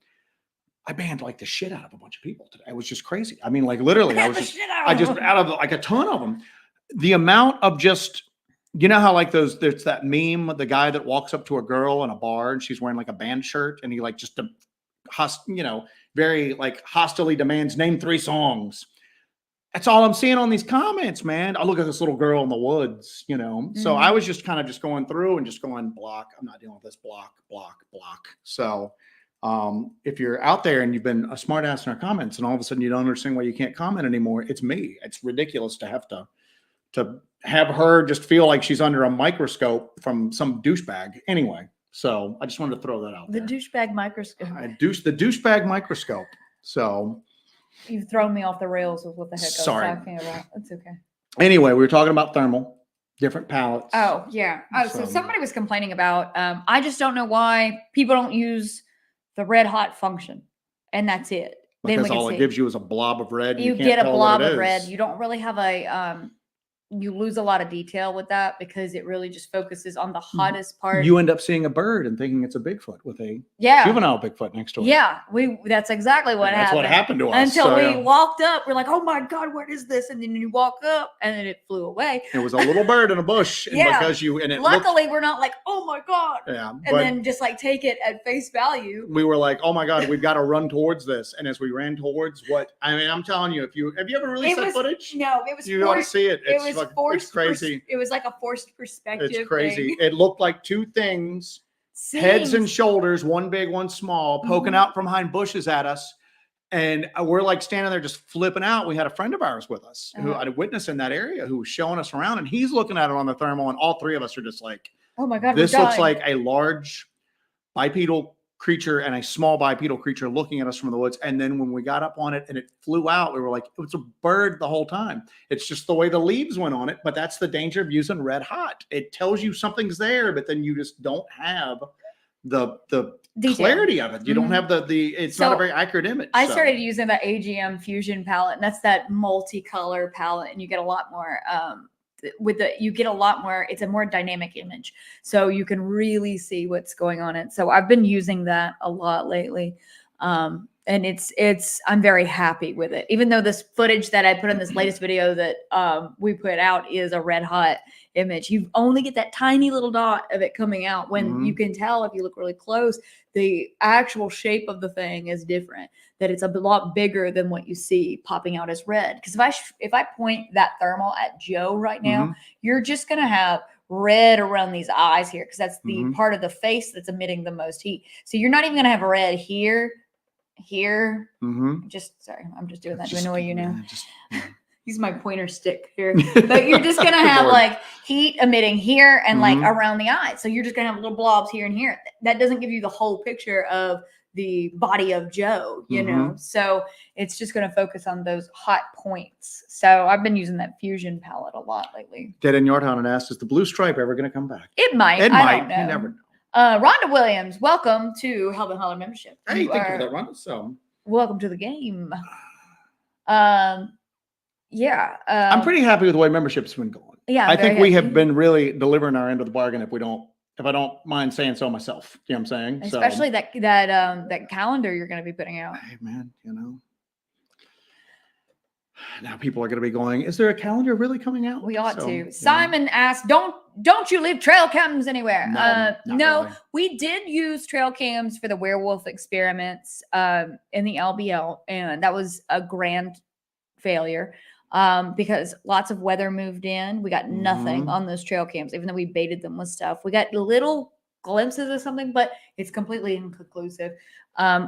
I banned like the shit out of a bunch of people today. It was just crazy. I mean, like literally, I just out of like a ton of them. The amount of just, you know how like there's that meme, the guy that walks up to a girl in a bar and she's wearing like a band shirt, and he like just, very like hostilely demands, name 3 songs. That's all I'm seeing on these comments, man. I look at this little girl in the woods, So I was just kind of just going through and just going block. I'm not dealing with this, block. So if you're out there and you've been a smart ass in our comments and all of a sudden you don't understand why you can't comment anymore, it's me. It's ridiculous to have to have her just feel like she's under a microscope from some douchebag. Anyway, so I just wanted to throw that out there. The douchebag microscope. The douchebag microscope. So you've thrown me off the rails with what the heck I was talking about. It's okay. Anyway, we were talking about thermal, different palettes. Oh, yeah. So somebody was complaining about, I just don't know why people don't use the red hot function. and that's it. Then Because we can all see. it gives you is a blob of red. And You you can't get a tell blob what it of red. is. You don't really have a you lose a lot of detail with that because it really just focuses on the hottest part. You end up seeing a bird and thinking it's a Bigfoot with a Yeah. juvenile Bigfoot next to it. Yeah, that's exactly what And happened. that's what happened to us. Until So, we yeah. walked up, we're like, "Oh my god, what is this?" And then you walk up, and then it flew away. It was a little bird in a bush, and Yeah. because you and it Luckily, we're not like, "Oh my god," yeah, and but then just like take it at face value. we were like, "Oh my god, we've got to run towards this." And as we ran towards what I mean, I'm telling you, have you ever released that footage? No, it was. You ought to see it. It was forced. It's crazy. It was like a forced perspective. It's crazy. Thing. It looked like two things, heads and shoulders, one big, one small, poking out from behind bushes at us. And we're like standing there just flipping out. We had a friend of ours with us who had a witness in that area who was showing us around, and he's looking at it on the thermal, and all three of us are just like, "Oh my god, this looks like a large bipedal creature and a small bipedal creature looking at us from the woods." And then when we got up on it and it flew out, we were like, it was a bird the whole time. It's just the way the leaves went on it. But that's the danger of using red hot. It tells you something's there, but then you just don't have the detail. Clarity of it. You don't have the it's not a very accurate image. I started using the AGM Fusion palette, and that's that multicolor palette, and you get a lot more it's a more dynamic image, so you can really see what's going on. And so I've been using that a lot lately, and I'm very happy with it, even though this footage that I put in this latest video that we put out is a red hot image. You only get that tiny little dot of it coming out when you can tell, if you look really close, the actual shape of the thing is different, that it's a lot bigger than what you see popping out as red. Because if I point that thermal at Joe right now, you're just going to have red around these eyes here, because that's the part of the face that's emitting the most heat. So you're not even going to have red here. Just sorry, I'm just doing that to annoy you now. Use my pointer stick here, but you're just gonna have like heat emitting here and like around the eyes. So you're just gonna have little blobs here and here. That doesn't give you the whole picture of the body of Joe, you know. So it's just gonna focus on those hot points. So I've been using that Fusion palette a lot lately. Dead in Yardhound asked, is the blue stripe ever gonna come back? It might. It I might. don't know. You never know. Rhonda Williams, welcome to Help and Holler membership. Hey, thank you for that, Rhonda. So welcome to the game. Yeah. I'm pretty happy with the way membership's been going. Yeah. I think we have been really delivering our end of the bargain, if I don't mind saying so myself. You know what I'm saying? Especially that calendar you're going to be putting out. Hey man, you know. Now people are going to be going, is there a calendar really coming out? We ought to. Simon asked, don't you leave trail cams anywhere? No, really. We did use trail cams for the werewolf experiments in the LBL, and that was a grand failure. Because lots of weather moved in. We got nothing on those trail cams, even though we baited them with stuff. We got little glimpses of something, but it's completely inconclusive.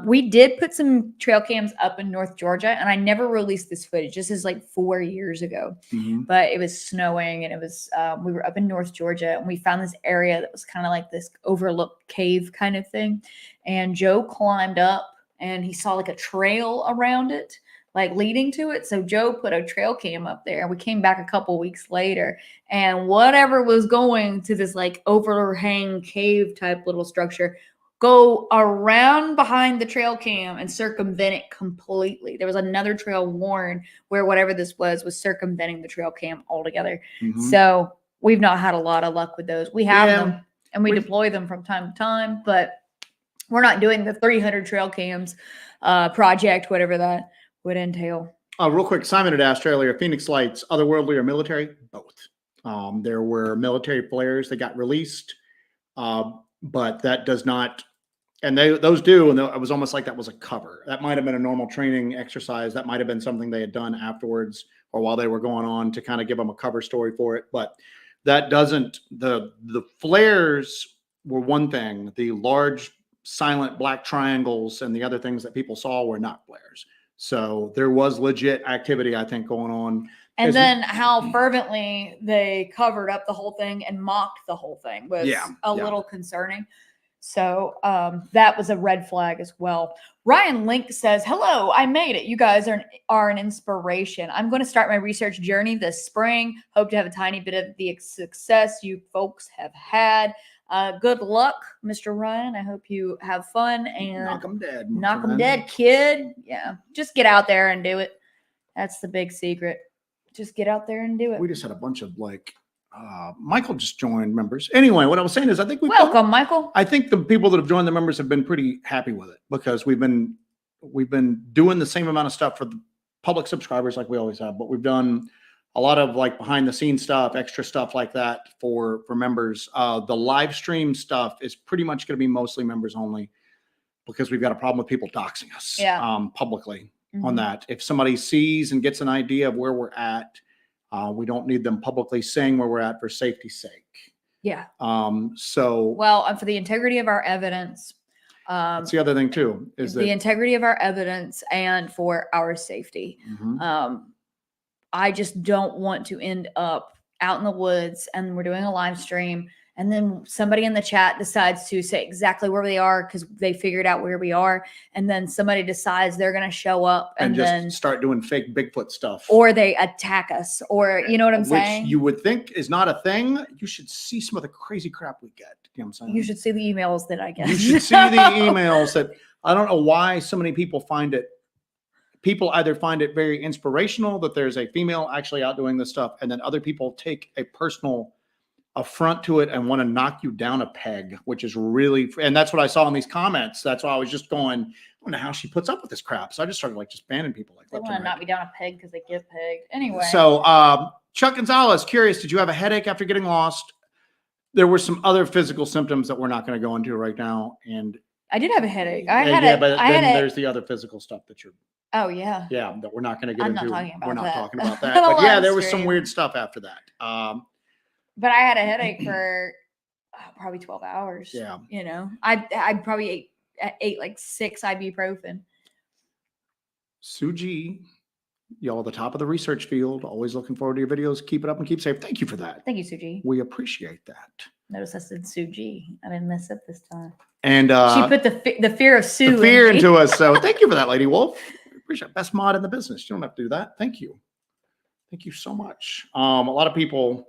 We did put some trail cams up in North Georgia, and I never released this footage. This is like 4 years ago, but it was snowing, and it was we were up in North Georgia, and we found this area that was kind of like this overlooked cave kind of thing. And Joe climbed up, and he saw like a trail around it, like leading to it. So Joe put a trail cam up there. We came back a couple weeks later, and whatever was going to this like overhang cave type little structure, go around behind the trail cam and circumvent it completely. There was another trail worn where whatever this was circumventing the trail cam altogether. So we've not had a lot of luck with those. We have them, and we deploy them from time to time, but we're not doing the 300 trail cams project, whatever that would entail. Real quick, Simon had asked earlier, Phoenix Lights, otherworldly or military? Both. There were military flares that got released, but that does not, and those do, and it was almost like that was a cover. That might have been a normal training exercise. That might have been something they had done afterwards or while they were going on to kind of give them a cover story for it. But that doesn't, the flares were one thing. The large silent black triangles and the other things that people saw were not flares. So there was legit activity, I think, going on. And then how fervently they covered up the whole thing and mocked the whole thing was a little concerning. So that was a red flag as well. Ryan Link says, hello, I made it. You guys are an inspiration. I'm going to start my research journey this spring. Hope to have a tiny bit of the success you folks have had. Good luck, Mr. Ryan. I hope you have fun and Knock 'em dead. my knock 'em friend. dead, kid. Yeah, just get out there and do it. That's the big secret. Just get out there and do it. We just had a bunch of Michael just joined members. Anyway, what I was saying is I think Welcome, Michael. I think the people that have joined the members have been pretty happy with it because we've been doing the same amount of stuff for the public subscribers like we always have, but we've done a lot of like behind the scenes stuff, extra stuff like that for members. The live stream stuff is pretty much going to be mostly members only because we've got a problem with people doxing us publicly on that. If somebody sees and gets an idea of where we're at, we don't need them publicly saying where we're at for safety's sake. Yeah. Well, and for the integrity of our evidence. That's the other thing too, is the integrity of our evidence and for our safety. I just don't want to end up out in the woods and we're doing a live stream and then somebody in the chat decides to say exactly where they are because they figured out where we are. And then somebody decides they're going to show up and just then start doing fake Bigfoot stuff. Or they attack us or, you know what I'm saying? Which you would think is not a thing. You should see some of the crazy crap we get. You know what I'm saying? You should see the emails that I get. You should see the emails that I don't know why so many people find it. People either find it very inspirational that there's a female actually out doing this stuff, and then other people take a personal affront to it and want to knock you down a peg, which is really, and that's what I saw in these comments. That's why I was just going, I don't know how she puts up with this crap. So I just started like just banning people like they that. want to knock me down a peg because they get pegged. Anyway. So Chuck Gonzalez, curious, did you have a headache after getting lost? There were some other physical symptoms that we're not going to go into right now. And I did have a headache. There's the other physical stuff that you're. Oh yeah. Yeah, that we're not going to get I'm into. Not talking about we're not that. talking about that. But yeah, there was some weird stuff after that. But I had a headache for probably 12 hours. Yeah. You know, I probably ate like 6 ibuprofen. Suji, y'all at the top of the research field. Always looking forward to your videos. Keep it up and keep safe. Thank you for that. Thank you, Suji. We appreciate that. Notice I said Suji. I didn't mess up this time. And she put the fear of Sue. The fear into us. So thank you for that, Lady Wolf. Appreciate it. Best mod in the business. You don't have to do that. Thank you. Thank you so much. A lot of people.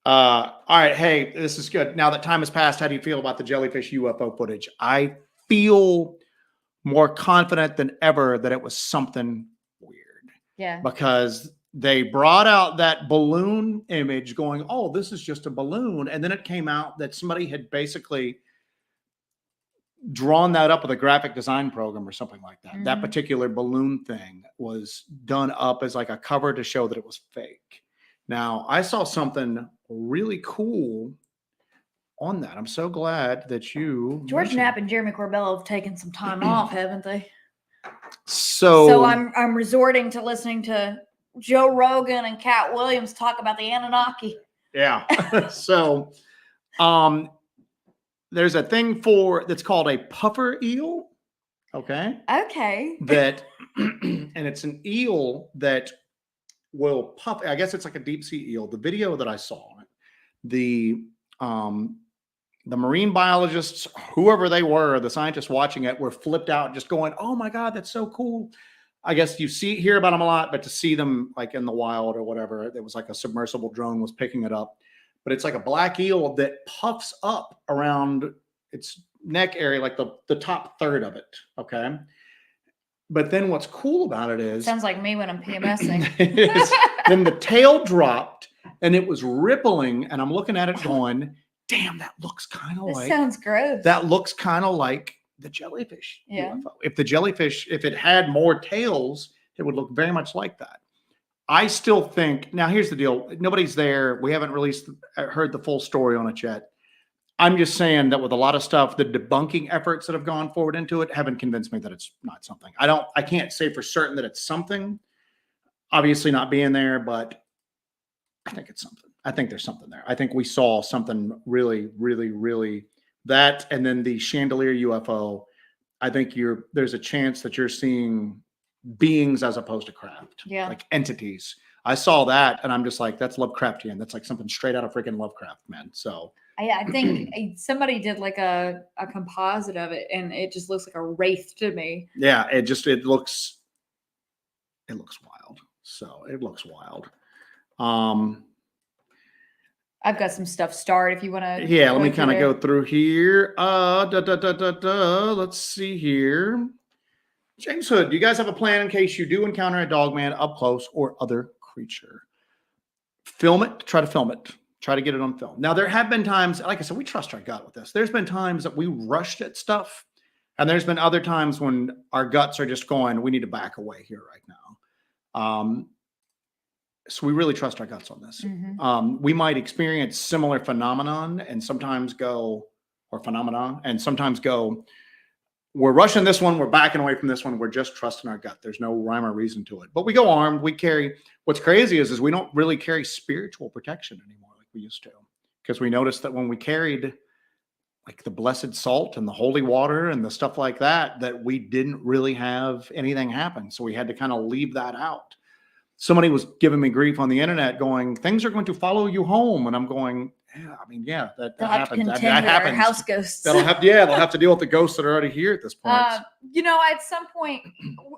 All right. Hey, this is good. Now that time has passed, how do you feel about the jellyfish UFO footage? I feel more confident than ever that it was something weird. Yeah. Because they brought out that balloon image going, oh, this is just a balloon. And then it came out that somebody had basically drawn that up with a graphic design program or something like that. That particular balloon thing was done up as like a cover to show that it was fake. Now, I saw something really cool on that. I'm so glad that you... George Knapp and Jeremy Corbell have taken some time off, haven't they? So I'm resorting to listening to Joe Rogan and Cat Williams talk about the Anunnaki. Yeah. So there's a thing that's called a puffer eel. Okay. Okay. That and it's an eel that will puff. I guess it's like a deep sea eel. The video that I saw, the marine biologists, whoever they were, the scientists watching it were flipped out, just going, "Oh my God, that's so cool." I guess you hear about them a lot, but to see them like in the wild or whatever, it was like a submersible drone was picking it up. But it's like a black eel that puffs up around its neck area, like the top third of it. Okay. But then what's cool about it is... Sounds like me when I'm PMSing. Then the tail dropped and it was rippling. And I'm looking at it going, damn, that looks kind of like... sounds gross. That looks kind of like the jellyfish. Yeah. UFO. If the jellyfish, if it had more tails, it would look very much like that. I still think... Now, here's the deal. Nobody's there. We haven't heard the full story on it yet. I'm just saying that with a lot of stuff, the debunking efforts that have gone forward into it haven't convinced me that it's not something. I can't say for certain that it's something, obviously not being there, but I think it's something. I think there's something there. I think we saw something really, really, really that. And then the chandelier UFO, I think there's a chance that you're seeing beings as opposed to craft, like entities. I saw that and I'm just like, that's Lovecraftian. That's like something straight out of freaking Lovecraft, man. So I think somebody did like a composite of it and it just looks like a wraith to me. Yeah, it looks wild. So it looks wild. I've got some stuff starred if you want to. Yeah, let me kind of go through here. Let's see here. James Hood, do you guys have a plan in case you do encounter a dogman up close or other creature? Film it. Try to film it. Try to get it on film. Now, there have been times, like I said, we trust our gut with this. There's been times that we rushed at stuff, and there's been other times when our guts are just going, we need to back away here right now. So we really trust our guts on this. Mm-hmm. We might experience similar phenomenon and sometimes go, we're rushing this one, we're backing away from this one, we're just trusting our gut. There's no rhyme or reason to it. But we go armed, we carry, what's crazy is we don't really carry spiritual protection anymore like we used to. Because we noticed that when we carried like the blessed salt and the holy water and the stuff like that, that we didn't really have anything happen. So we had to kind of leave that out. Somebody was giving me grief on the internet going, things are going to follow you home. And I'm going, yeah, that happens. That happens. House ghosts. They'll have to deal with the ghosts that are already here at this point. At some point,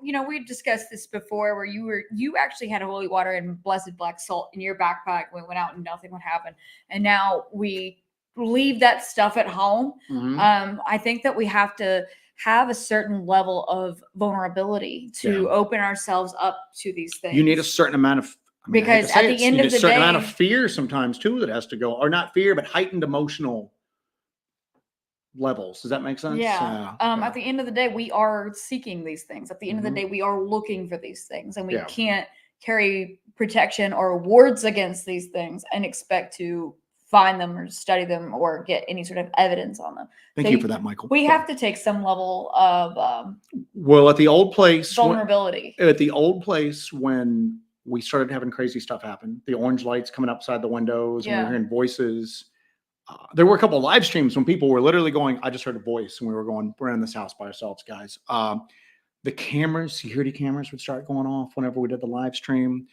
we discussed this before where you actually had holy water and blessed black salt in your backpack when we went out and nothing would happen. And now we leave that stuff at home. Mm-hmm. I think that we have to have a certain level of vulnerability to open ourselves up to these things. You need a certain amount of, because at the end of the day, a certain amount of fear sometimes too that has to go, or not fear, but heightened emotional levels. Does that make sense? Yeah. At the end of the day, we are seeking these things. At the end of the day, we are looking for these things, and we can't carry protection or wards against these things and expect to find them or study them or get any sort of evidence on them. Thank you for that, Michael. We have to take some level of at the old place, vulnerability. At the old place, when we started having crazy stuff happen, the orange lights coming outside the windows, and we were hearing voices. There were a couple of live streams when people were literally going, I just heard a voice, and we were going, we're in this house by ourselves, guys. The cameras, security cameras would start going off whenever we did the live stream.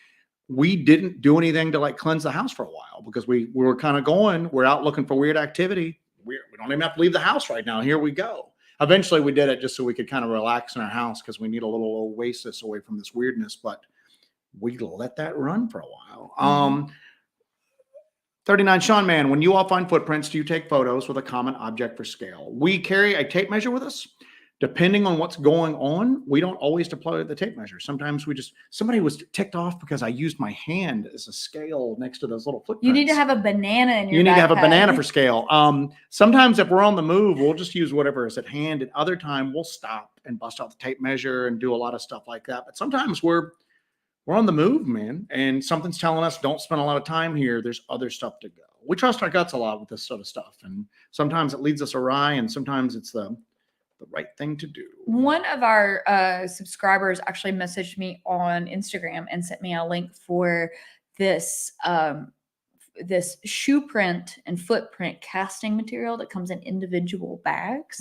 We didn't do anything to like cleanse the house for a while because we were kind of going, we're out looking for weird activity. We don't even have to leave the house right now. Here we go. Eventually we did it just so we could kind of relax in our house because we need a little oasis away from this weirdness, but we let that run for a while. 39 Sean Man, when you all find footprints, do you take photos with a common object for scale? We carry a tape measure with us. Depending on what's going on, we don't always deploy the tape measure. Sometimes somebody was ticked off because I used my hand as a scale next to those little footprints. You need to have a banana in your You need backpack. to have a banana for scale. Sometimes if we're on the move, we'll just use whatever is at hand. And other time we'll stop and bust out the tape measure and do a lot of stuff like that. But sometimes we're on the move, man. And something's telling us don't spend a lot of time here. There's other stuff to go. We trust our guts a lot with this sort of stuff. And sometimes it leads us awry and sometimes it's the right thing to do. One of our subscribers actually messaged me on Instagram and sent me a link for this this shoe print and footprint casting material that comes in individual bags.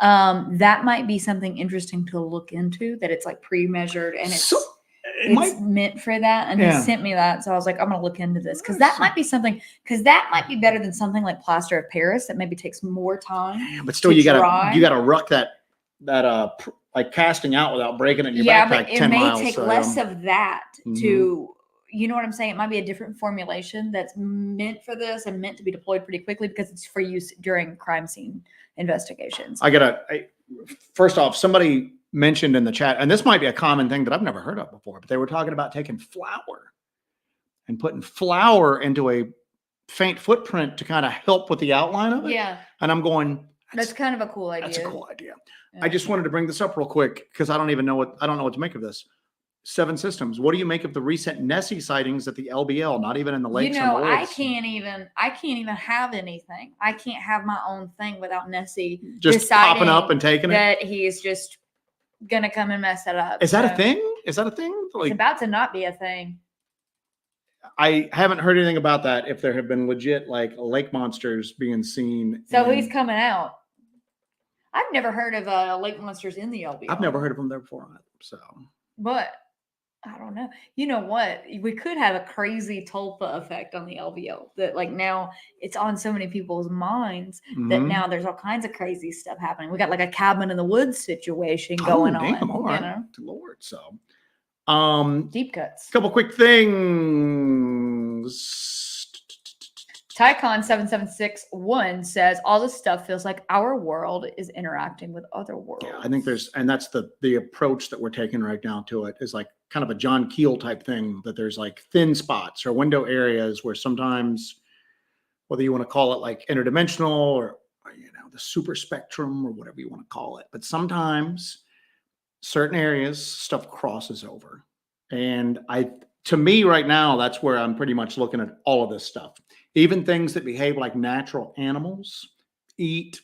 That might be something interesting to look into, that it's like pre-measured and it's meant for that. And he sent me that. So I was like, I'm going to look into this because that might be something, because that might be better than something like plaster of Paris that maybe takes more time. But still, you gotta ruck that like casting out without breaking it in your backpack. But it 10 may miles, take less of that to, you know what I'm saying? It might be a different formulation that's meant for this and meant to be deployed pretty quickly because it's for use during crime scene investigations. First off, somebody mentioned in the chat, and this might be a common thing that I've never heard of before, but they were talking about taking flour and putting flour into a faint footprint to kind of help with the outline of it. Yeah. And I'm going, that's kind of a cool idea. That's a cool idea. Yeah. I just wanted to bring this up real quick because I don't know what to make of this. 7 Systems. What do you make of the recent Nessie sightings at the LBL? Not even in the lakes. I can't even have anything. I can't have my own thing without Nessie just popping up and taking that he's just gonna come and mess it up. Is that a thing? Is that a thing? Like, it's about to not be a thing. I haven't heard anything about that. If there have been legit like lake monsters being seen. So he's coming out. I've never heard of lake monsters in the LBL. I've never heard of them there before. So, but I don't know. You know what? We could have a crazy Tulpa effect on the LVO that like now it's on so many people's minds that now there's all kinds of crazy stuff happening. We got like a cabin in the woods situation going on. All right. You know? Lord. So deep cuts. Couple quick things. Tycon7761 says all this stuff feels like our world is interacting with other worlds. Yeah, I think and that's the approach that we're taking right now to it is like kind of a John Keel type thing, that there's like thin spots or window areas where sometimes, whether you want to call it like interdimensional or the super spectrum or whatever you want to call it, but sometimes certain areas stuff crosses over. And to me right now, that's where I'm pretty much looking at all of this stuff. Even things that behave like natural animals, eat,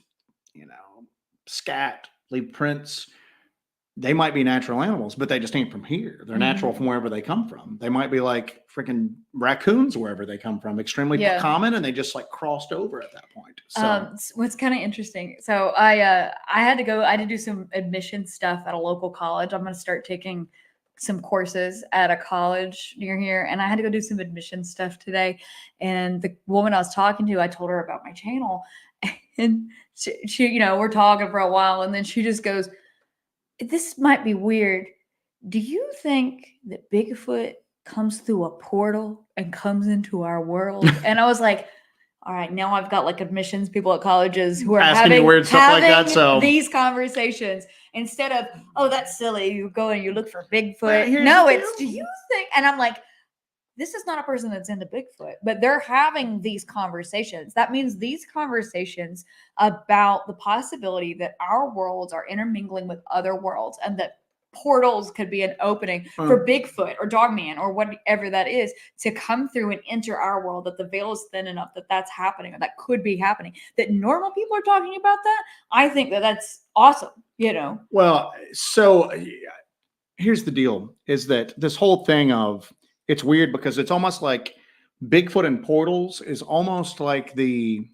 scat, leave prints. They might be natural animals, but they just ain't from here. They're natural from wherever they come from. They might be like freaking raccoons wherever they come from, extremely common, and they just like crossed over at that point. So what's kind of interesting. So I had to do some admission stuff at a local college. I'm going to start taking some courses at a college near here, and I had to go do some admission stuff today. And the woman I was talking to, I told her about my channel, and she we're talking for a while, and then she just goes, "This might be weird. Do you think that Bigfoot comes through a portal and comes into our world?" And I was like, all right, now I've got like admissions people at colleges who are having weird stuff like that. So these conversations instead of, oh, that's silly, you go and you look for Bigfoot. Well, no, it's, do you think? And I'm like, this is not a person that's into Bigfoot, but they're having these conversations. That means these conversations about the possibility that our worlds are intermingling with other worlds, and that portals could be an opening for Bigfoot or Dogman or whatever that is to come through and enter our world, that the veil is thin enough that that's happening, or that could be happening, that normal people are talking about that. I think that that's awesome, Well, so here's the deal, is that this whole thing of, it's weird because it's almost like Bigfoot and portals is almost like the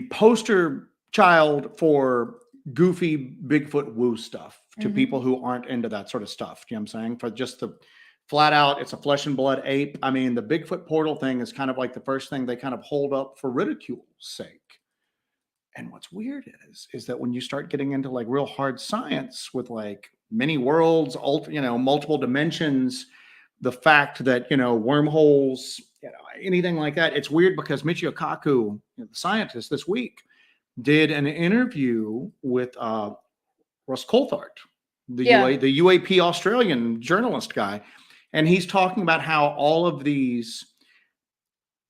poster child for goofy Bigfoot woo stuff to people who aren't into that sort of stuff. You know what I'm saying? For just the flat out, it's a flesh and blood ape. I mean, the Bigfoot portal thing is kind of like the first thing they kind of hold up for ridicule's sake. And what's weird is that when you start getting into like real hard science with like many worlds, multiple dimensions, the fact that, wormholes, anything like that, it's weird because Michio Kaku, the scientist this week, did an interview with Russ Coulthard, the UAP Australian journalist guy. And he's talking about how all of these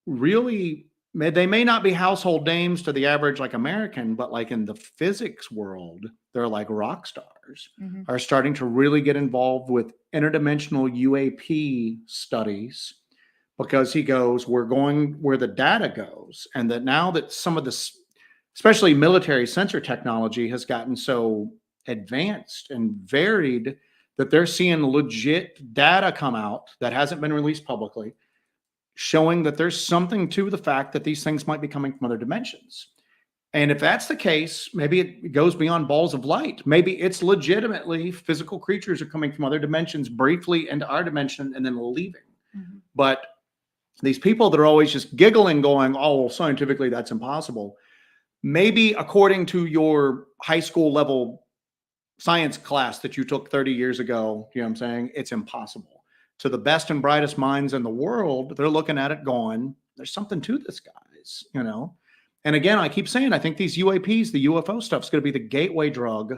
really, they may not be household names to the average like American, but like in the physics world, they're like rock stars, are starting to really get involved with interdimensional UAP studies, because he goes, we're going where the data goes. And that now that some of this, especially military sensor technology, has gotten so advanced and varied, that they're seeing legit data come out that hasn't been released publicly, showing that there's something to the fact that these things might be coming from other dimensions. And if that's the case, maybe it goes beyond balls of light. Maybe it's legitimately physical creatures are coming from other dimensions briefly into our dimension and then leaving. But these people that are always just giggling, going, oh, well, scientifically, that's impossible. Maybe according to your high school level science class that you took 30 years ago, you know what I'm saying? It's impossible. To the best and brightest minds in the world, they're looking at it going, there's something to this, guys, And again, I keep saying, I think these UAPs, the UFO stuff, is going to be the gateway drug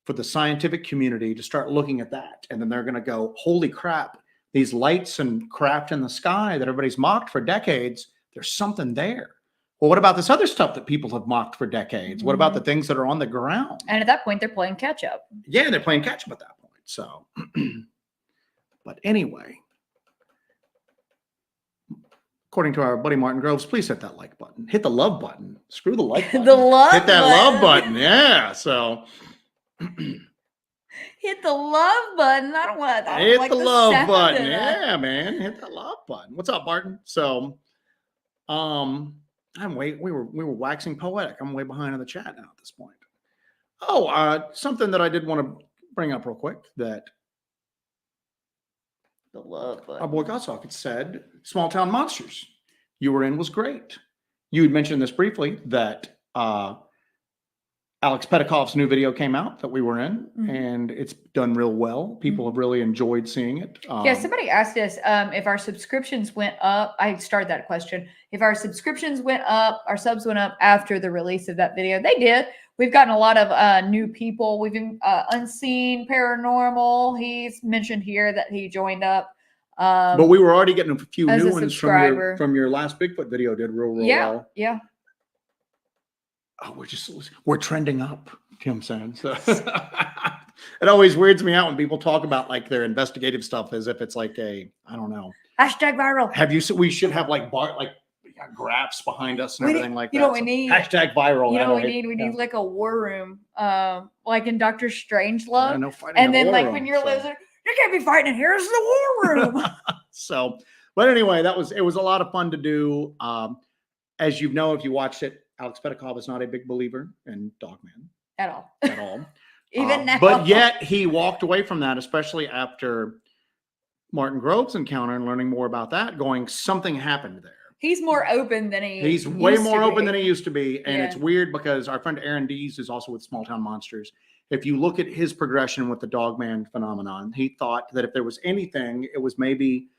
for the scientific community to start looking at that. And then they're going to go, holy crap, these lights and craft in the sky that everybody's mocked for decades, there's something there. Well, what about this other stuff that people have mocked for decades? What about the things that are on the ground? And at that point, they're playing catch up. Yeah, they're playing catch up at that point. So, but anyway, according to our buddy Martin Groves, please hit that like button. Hit the love button. Screw the like button. The love Hit that love button. Yeah. So hit the love button. I don't want to hit like the love button. Yeah, man. Hit the love button. What's up, Barton? So we were waxing poetic. I'm way behind in the chat now at this point. Oh, something that I did want to bring up real quick, that the love button. Our boy Gottsock had said, Small Town Monsters you were in was great. You had mentioned this briefly, that Alex Petikoff's new video came out that we were in, Mhm. and it's done real well. People have really enjoyed seeing it. Yeah, somebody asked us if our subscriptions went up. I started that question. If our subscriptions went up, our subs went up after the release of that video. They did. We've gotten a lot of new people. We've been Unseen Paranormal. He's mentioned here that he joined up. But we were already getting a few as new a ones subscriber. from your last Bigfoot video. Did real well. Yeah. Oh, we're trending up, Kim said. So it always weirds me out when people talk about like their investigative stuff as if it's like I don't know. Hashtag viral. Have you? We should have like graphs behind us and everything like that. You know what we need? Hashtag viral. You know what we need? We need like a war room, like in Dr. Strangelove. No fighting and in then war like room, when you're so. losing, you can't be fighting in here. It's the war room. So, but anyway, it was a lot of fun to do. As you know, if you watched it, Alex Petikoff is not a big believer in Dogman At all. at all. Even now. But yet he walked away from that, especially after Martin Grove's encounter and learning more about that, going, something happened there. He's more open than He's way more open than he used to be. And it's weird because our friend Aaron Dees is also with Small Town Monsters. If you look at his progression with the Dogman phenomenon, he thought that if there was anything, it was maybe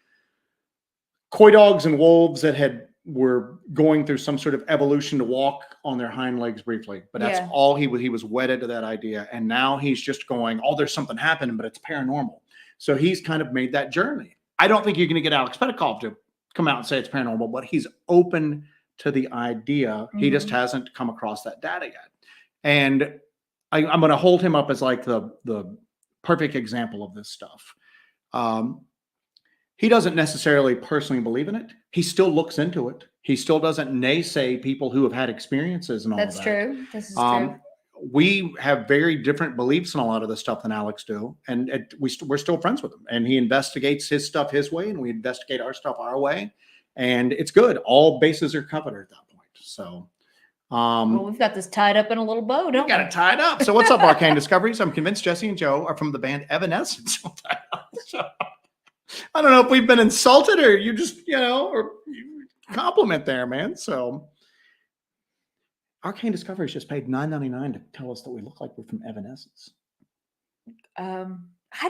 coy dogs and wolves that were going through some sort of evolution to walk on their hind legs briefly. But that's all he was wedded to that idea. And now he's just going, oh, there's something happening, but it's paranormal. So he's kind of made that journey. I don't think you're going to get Alex Petikoff to come out and say it's paranormal, but he's open to the idea. He just hasn't come across that data yet. And I'm going to hold him up as like the perfect example of this stuff. He doesn't necessarily personally believe in it. He still looks into it. He still doesn't naysay people who have had experiences and all That's that. true. This is true. We have very different beliefs in a lot of the stuff than Alex do. And we're still friends with him. And he investigates his stuff his way, and we investigate our stuff our way. And it's good. All bases are covered at that point. So well, we've got this tied up in a little bow, don't we? Got it tied up. So what's up, Arcane Discoveries? I'm convinced Jesse and Joe are from the band Evanescence. So, I don't know if we've been insulted or you just, or compliment there, man. So Arcane Discoveries just paid $9.99 to tell us that we look like we're from Evanescence. I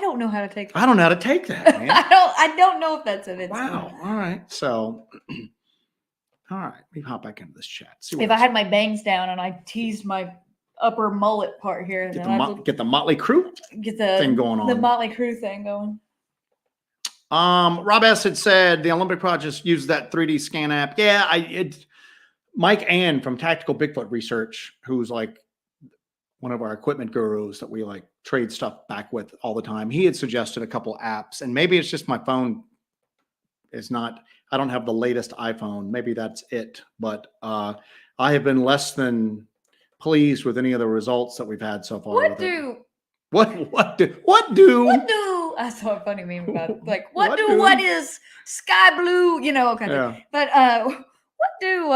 don't know how to take that. I don't know how to take that, man. I don't know if that's it. Wow. All right. So, all right. Let me hop back into this chat. If I had my bangs down and I teased my upper mullet part here, get the Motley Crue thing going on. The Motley Crue thing going. Rob S. had said the Olympic Project uses that 3D scan app. Yeah, Mike Ann from Tactical Bigfoot Research, who's like one of our equipment gurus that we like trade stuff back with all the time. He had suggested a couple apps, and maybe it's just my phone is not, I don't have the latest iPhone. Maybe that's it. But I have been less than pleased with any of the results that we've had so far. What do? I saw a funny meme about it. Like, what is sky blue? But what do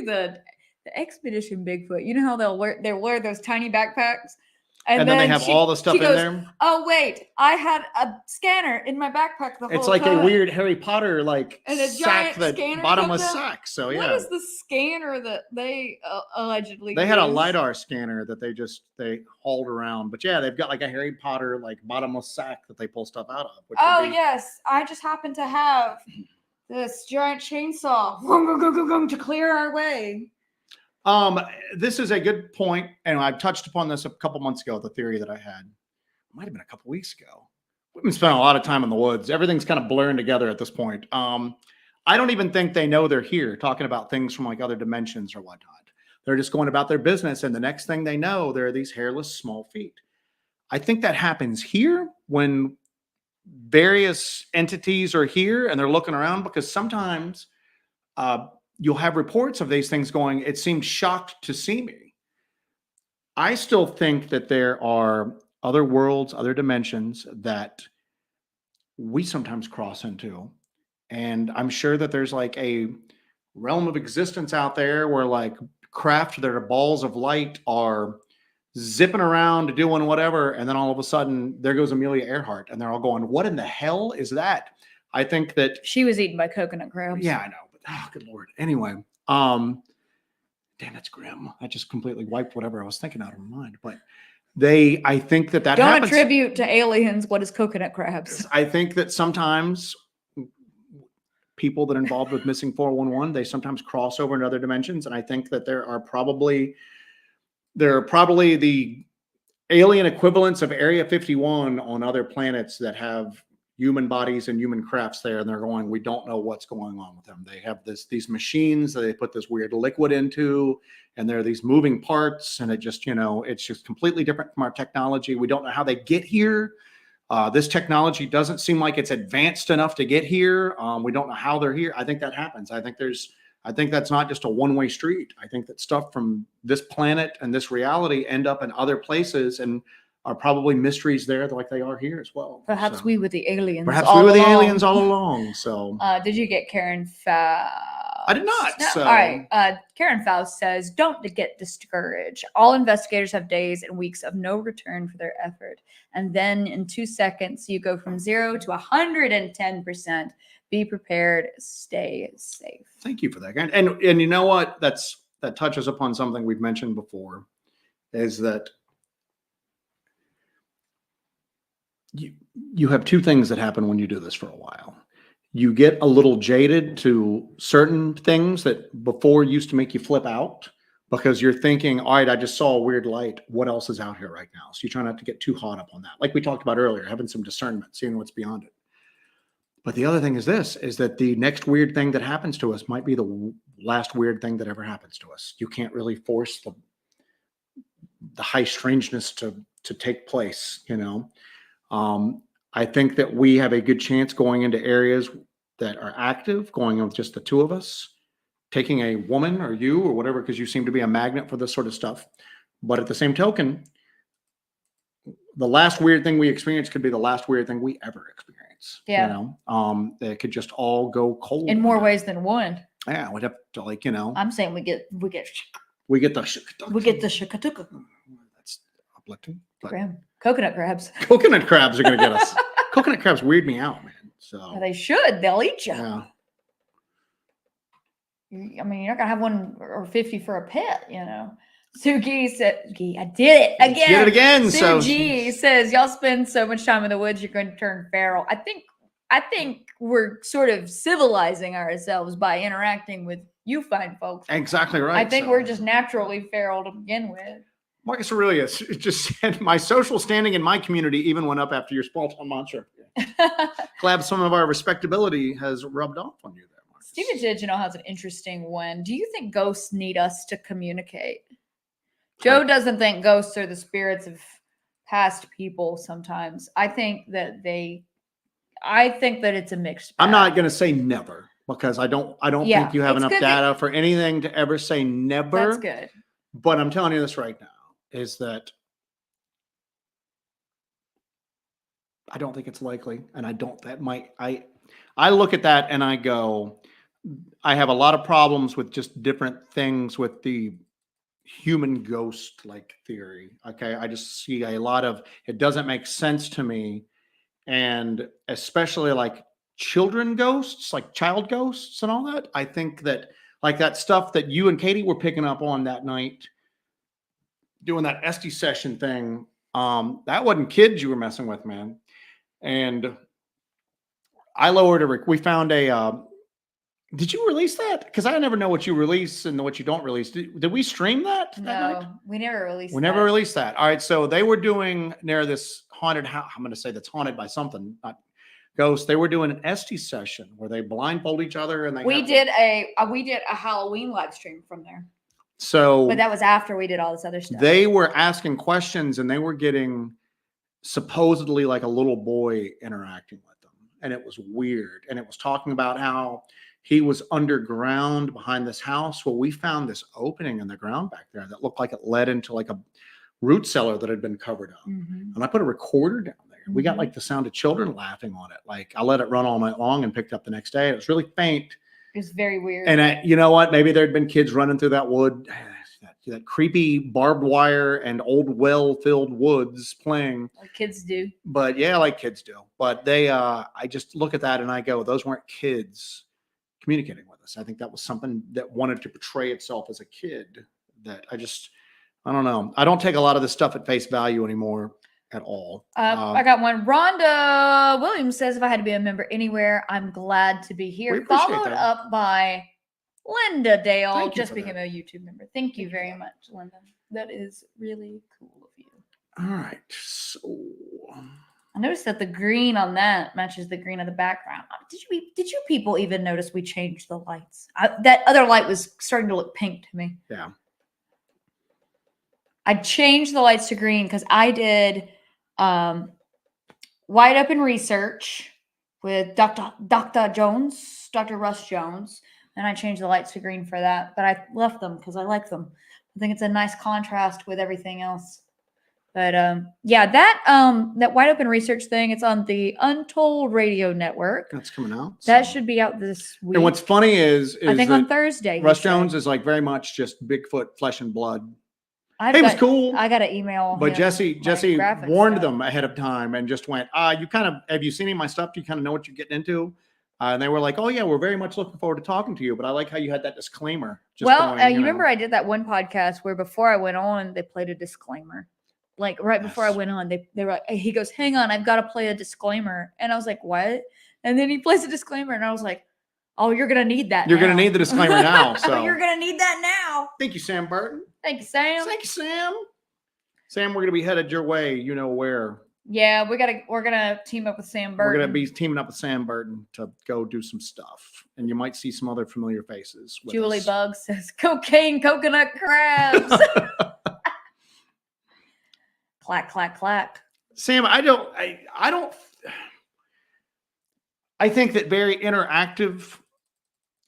the Expedition Bigfoot? You know how they wear those tiny backpacks, and then they have all the stuff in there. Oh wait, I had a scanner in my backpack the whole time. It's like a weird Harry Potter and a sack, that bottomless sack. So what is the scanner that they allegedly? They had a LiDAR scanner that they hauled around, but yeah, they've got like a Harry Potter like bottomless sack that they pull stuff out of. Yes, I just happen to have this giant chainsaw to clear our way. This is a good point, and I touched upon this a couple months ago. The theory that I had, it might have been a couple weeks ago. We've been spending a lot of time in the woods. Everything's kind of blurring together at this point. I don't even think they know they're here, talking about things from like other dimensions or whatnot. They're just going about their business, and the next thing they know, there are these hairless small feet. I think that happens here when various entities are here and they're looking around, because sometimes you'll have reports of these things going, it seemed shocked to see me. I still think that there are other worlds, other dimensions that we sometimes cross into. And I'm sure that there's like a realm of existence out there where like craft that are balls of light are zipping around doing whatever. And then all of a sudden there goes Amelia Earhart and they're all going, what in the hell is that? I think that she was eaten by coconut crabs. Yeah, I know. Oh, good Lord. Anyway, damn, that's grim. I just completely wiped whatever I was thinking out of my mind. But I think that Don't happens. attribute to aliens what is coconut crabs. I think that sometimes people that are involved with missing 411, they sometimes cross over into other dimensions. And I think that there are probably the alien equivalents of Area 51 on other planets that have human bodies and human crafts there, and they're going, we don't know what's going on with them. They have these machines that they put this weird liquid into, and there are these moving parts, and it just, it's just completely different from our technology. We don't know how they get here. This technology doesn't seem like it's advanced enough to get here. We don't know how they're here. I think that happens. I think that's not just a one-way street. I think that stuff from this planet and this reality end up in other places and are probably mysteries there like they are here as well. Perhaps we were the aliens. Perhaps we were the aliens all along. So, did you get Karen Faust? I did not. No. So. All right. Karen Faust says, "Don't get discouraged. All investigators have days and weeks of no return for their effort, and then in 2 seconds you go from 0 to 110%. Be prepared. Stay safe." Thank you for that. And you know what? That touches upon something we've mentioned before, is that you have two things that happen when you do this for a while. You get a little jaded to certain things that before used to make you flip out, because you're thinking, all right, I just saw a weird light. What else is out here right now? So you try not to get too hot up on that. Like we talked about earlier, having some discernment, seeing what's beyond it. But the other thing is that the next weird thing that happens to us might be the last weird thing that ever happens to us. You can't really force the high strangeness to take place, I think that we have a good chance going into areas that are active, going with just the two of us, taking a woman or you or whatever, because you seem to be a magnet for this sort of stuff. But at the same token, the last weird thing we experience could be the last weird thing we ever experience. Yeah. It could just all go cold in more ways than one. Yeah, we'd have to I'm saying we get the shakatuka. That's uplifting. Coconut crabs. Coconut crabs are going to get us. Coconut crabs weird me out, man. So they should. They'll eat you. Yeah. I mean, you're not gonna have one or 50 for a pet, Sugi said, I did it again. Did it again. Sugi says, y'all spend so much time in the woods, you're going to turn feral. I think we're sort of civilizing ourselves by interacting with you fine folks. Exactly right. I think we're just naturally feral to begin with. Marcus Aurelius just said, my social standing in my community even went up after your small town mantra. Glad some of our respectability has rubbed off on you there, Marcus. Stephen Digital has an interesting one. Do you think ghosts need us to communicate? Joe doesn't think ghosts are the spirits of past people sometimes. I think that it's a mixed bag. I'm not going to say never, because I don't think you have enough data for anything to ever say never. That's good. But I'm telling you this right now, is that I don't think it's likely. And I look at that and I go, I have a lot of problems with just different things with the human ghost like theory. Okay. I just see a lot of, it doesn't make sense to me. And especially like children ghosts, like child ghosts and all that. I think that like that stuff that you and Katie were picking up on that night, doing that Esty session thing. That wasn't kids you were messing with, man. And I lowered we found did you release that? Because I never know what you release and what you don't release. Did we stream that? No, we never released that. We never released that. All right. So they were doing near this haunted house. I'm going to say that's haunted by something, not ghosts. They were doing an Esty session where they blindfold each other and we did a Halloween live stream from there. So, but that was after we did all this other stuff. They were asking questions and they were getting supposedly like a little boy interacting with them. And it was weird. And it was talking about how he was underground behind this house. Well, we found this opening in the ground back there that looked like it led into like a root cellar that had been covered up. Mm-hmm. And I put a recorder down there. We got like the sound of children laughing on it. Like I let it run all night long and picked up the next day. It was really faint. It was very weird. And you know what? Maybe there'd been kids running through that wood, that creepy barbed wire and old well-filled woods playing. Like kids do. But yeah, like kids do. But they, I just look at that and I go, those weren't kids communicating with us. I think that was something that wanted to portray itself as a kid that I don't know. I don't take a lot of this stuff at face value anymore at all. I got one. Rhonda Williams says, if I had to be a member anywhere, I'm glad to be We here. appreciate Followed that. up by Linda Dale, Thank you just for became that. a YouTube member. Thank you very much, Linda. That is really cool of you. All right. So I noticed that the green on that matches the green of the background. Did you people even notice we changed the lights? That other light was starting to look pink to me. yeah. I changed the lights to green because I did Wide Open Research with Dr. Russ Jones, and I changed the lights to green for that. But I left them because I like them. I think it's a nice contrast with everything else. But yeah, that Wide Open Research thing, it's on the Untold Radio Network. That's coming out. That should be out this week. And what's funny is I think that on Thursday. Russ Jones is like very much just Bigfoot, flesh and blood. He was cool. I got an email. But him Jesse my graphic warned stuff. them ahead of time and just went, have you seen any of my stuff? Do you kind of know what you're getting into? And they were like, oh yeah, we're very much looking forward to talking to you. But I like how you had that disclaimer. You remember I did that one podcast where before I went on, they played a disclaimer. Like right before I went on, they were like, he goes, hang on, I've got to play a disclaimer. And I was like, what? And then he plays a disclaimer and I was like, oh, you're going to need that You're now. going to need the disclaimer now. So You're going to need that now. Thank you, Sam Burton. Thank you, Sam. Thank you, Sam. Sam, we're going to be headed your way. You know where. Yeah, we're gonna team up with Sam Burton. We're going to be teaming up with Sam Burton to go do some stuff. And you might see some other familiar faces. With Julie us. Bug says cocaine coconut crabs. Clack, clack, clack. Sam, I think that very interactive,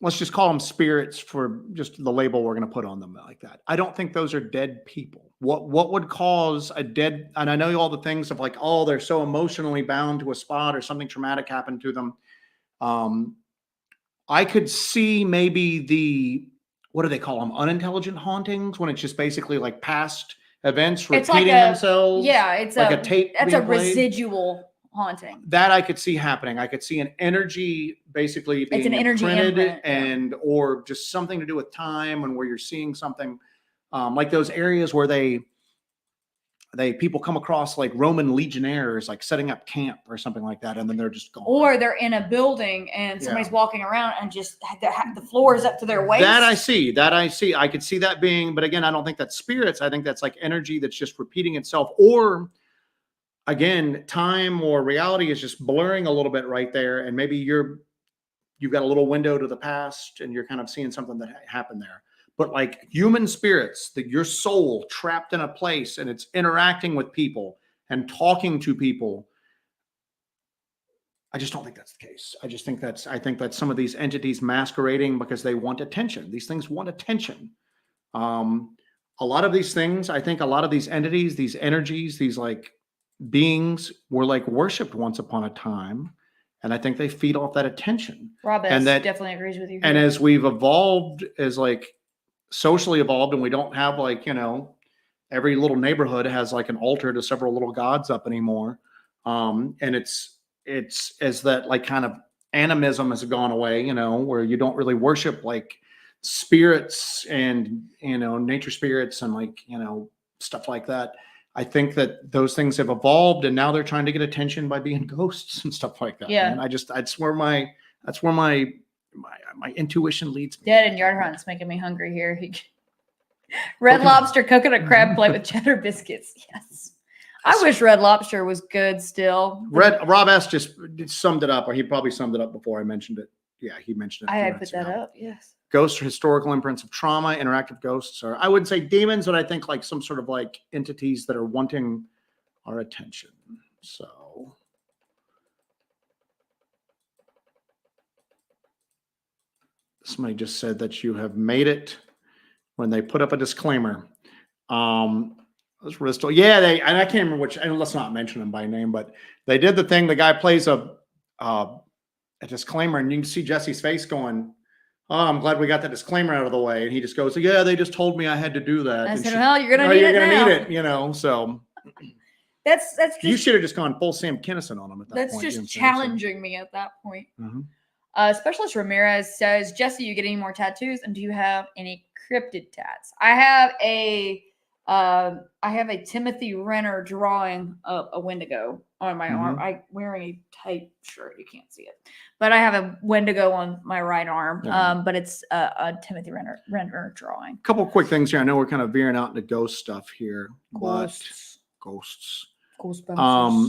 let's just call them spirits for just the label we're going to put on them like that. I don't think those are dead people. What would cause a dead, and I know all the things of like, oh, they're so emotionally bound to a spot or something traumatic happened to them. I could see maybe what do they call them? Unintelligent hauntings, when it's just basically like past events repeating themselves. Yeah, it's like a tape. That's a played. Residual haunting. That I could see happening. I could see an energy basically being it's an energy imprinted imprint, or just something to do with time and where you're seeing something like those areas where people come across like Roman legionnaires like setting up camp or something like that, and then they're just gone. Or they're in a building and somebody's walking around and just the floor is up to their waist. That I see. I could see that being, but again, I don't think that's spirits. I think that's like energy that's just repeating itself, or again, time or reality is just blurring a little bit right there, and maybe you've got a little window to the past and you're kind of seeing something that happened there. But like human spirits, that your soul trapped in a place and it's interacting with people and talking to people, I just don't think that's the case. I think that some of these entities masquerading because they want attention. These things want attention. A lot of these things, I think a lot of these entities, these energies, these like beings were like worshipped once upon a time. And I think they feed off that attention. Rob S. definitely agrees with you. And as we've evolved, as like socially evolved, and we don't have like, every little neighborhood has like an altar to several little gods up anymore. And it's as that like kind of animism has gone away, where you don't really worship like spirits and, nature spirits and like, stuff like that. I think that those things have evolved and now they're trying to get attention by being ghosts and stuff like that. Yeah. And that's where my intuition leads me. Dead and Yard Hunt's making me hungry here. Red Lobster coconut crab plate with cheddar biscuits. Yes. I wish Red Lobster was good still. Rob S. just summed it up, or he probably summed it up before I mentioned it. Yeah, he mentioned it. I had put that up. Yes. Ghosts are historical imprints of trauma. Interactive ghosts are, I wouldn't say demons, but I think like some sort of like entities that are wanting our attention. So. Somebody just said that you have made it when they put up a disclaimer. Bristol. Yeah, and I can't remember which, and let's not mention them by name, but they did the thing. The guy plays a disclaimer, and you can see Jesse's face going, oh, I'm glad we got that disclaimer out of the way. And he just goes, yeah, they just told me I had to do that. I said, well, you're going to need it. So that's just, you should have just gone full Sam Kinison on him at that point. That's just challenging me at that point. Mm-hmm. Specialist Ramirez says, Jesse, you get any more tattoos, and do you have any cryptid tats? I have a Timothy Renner drawing of a Wendigo on my arm. I'm wearing a tight shirt. You can't see it, but I have a Wendigo on my right arm. But it's a Timothy Renner drawing. A couple of quick things here. I know we're kind of veering out into ghost stuff here. Ghosts. Ghostbusters.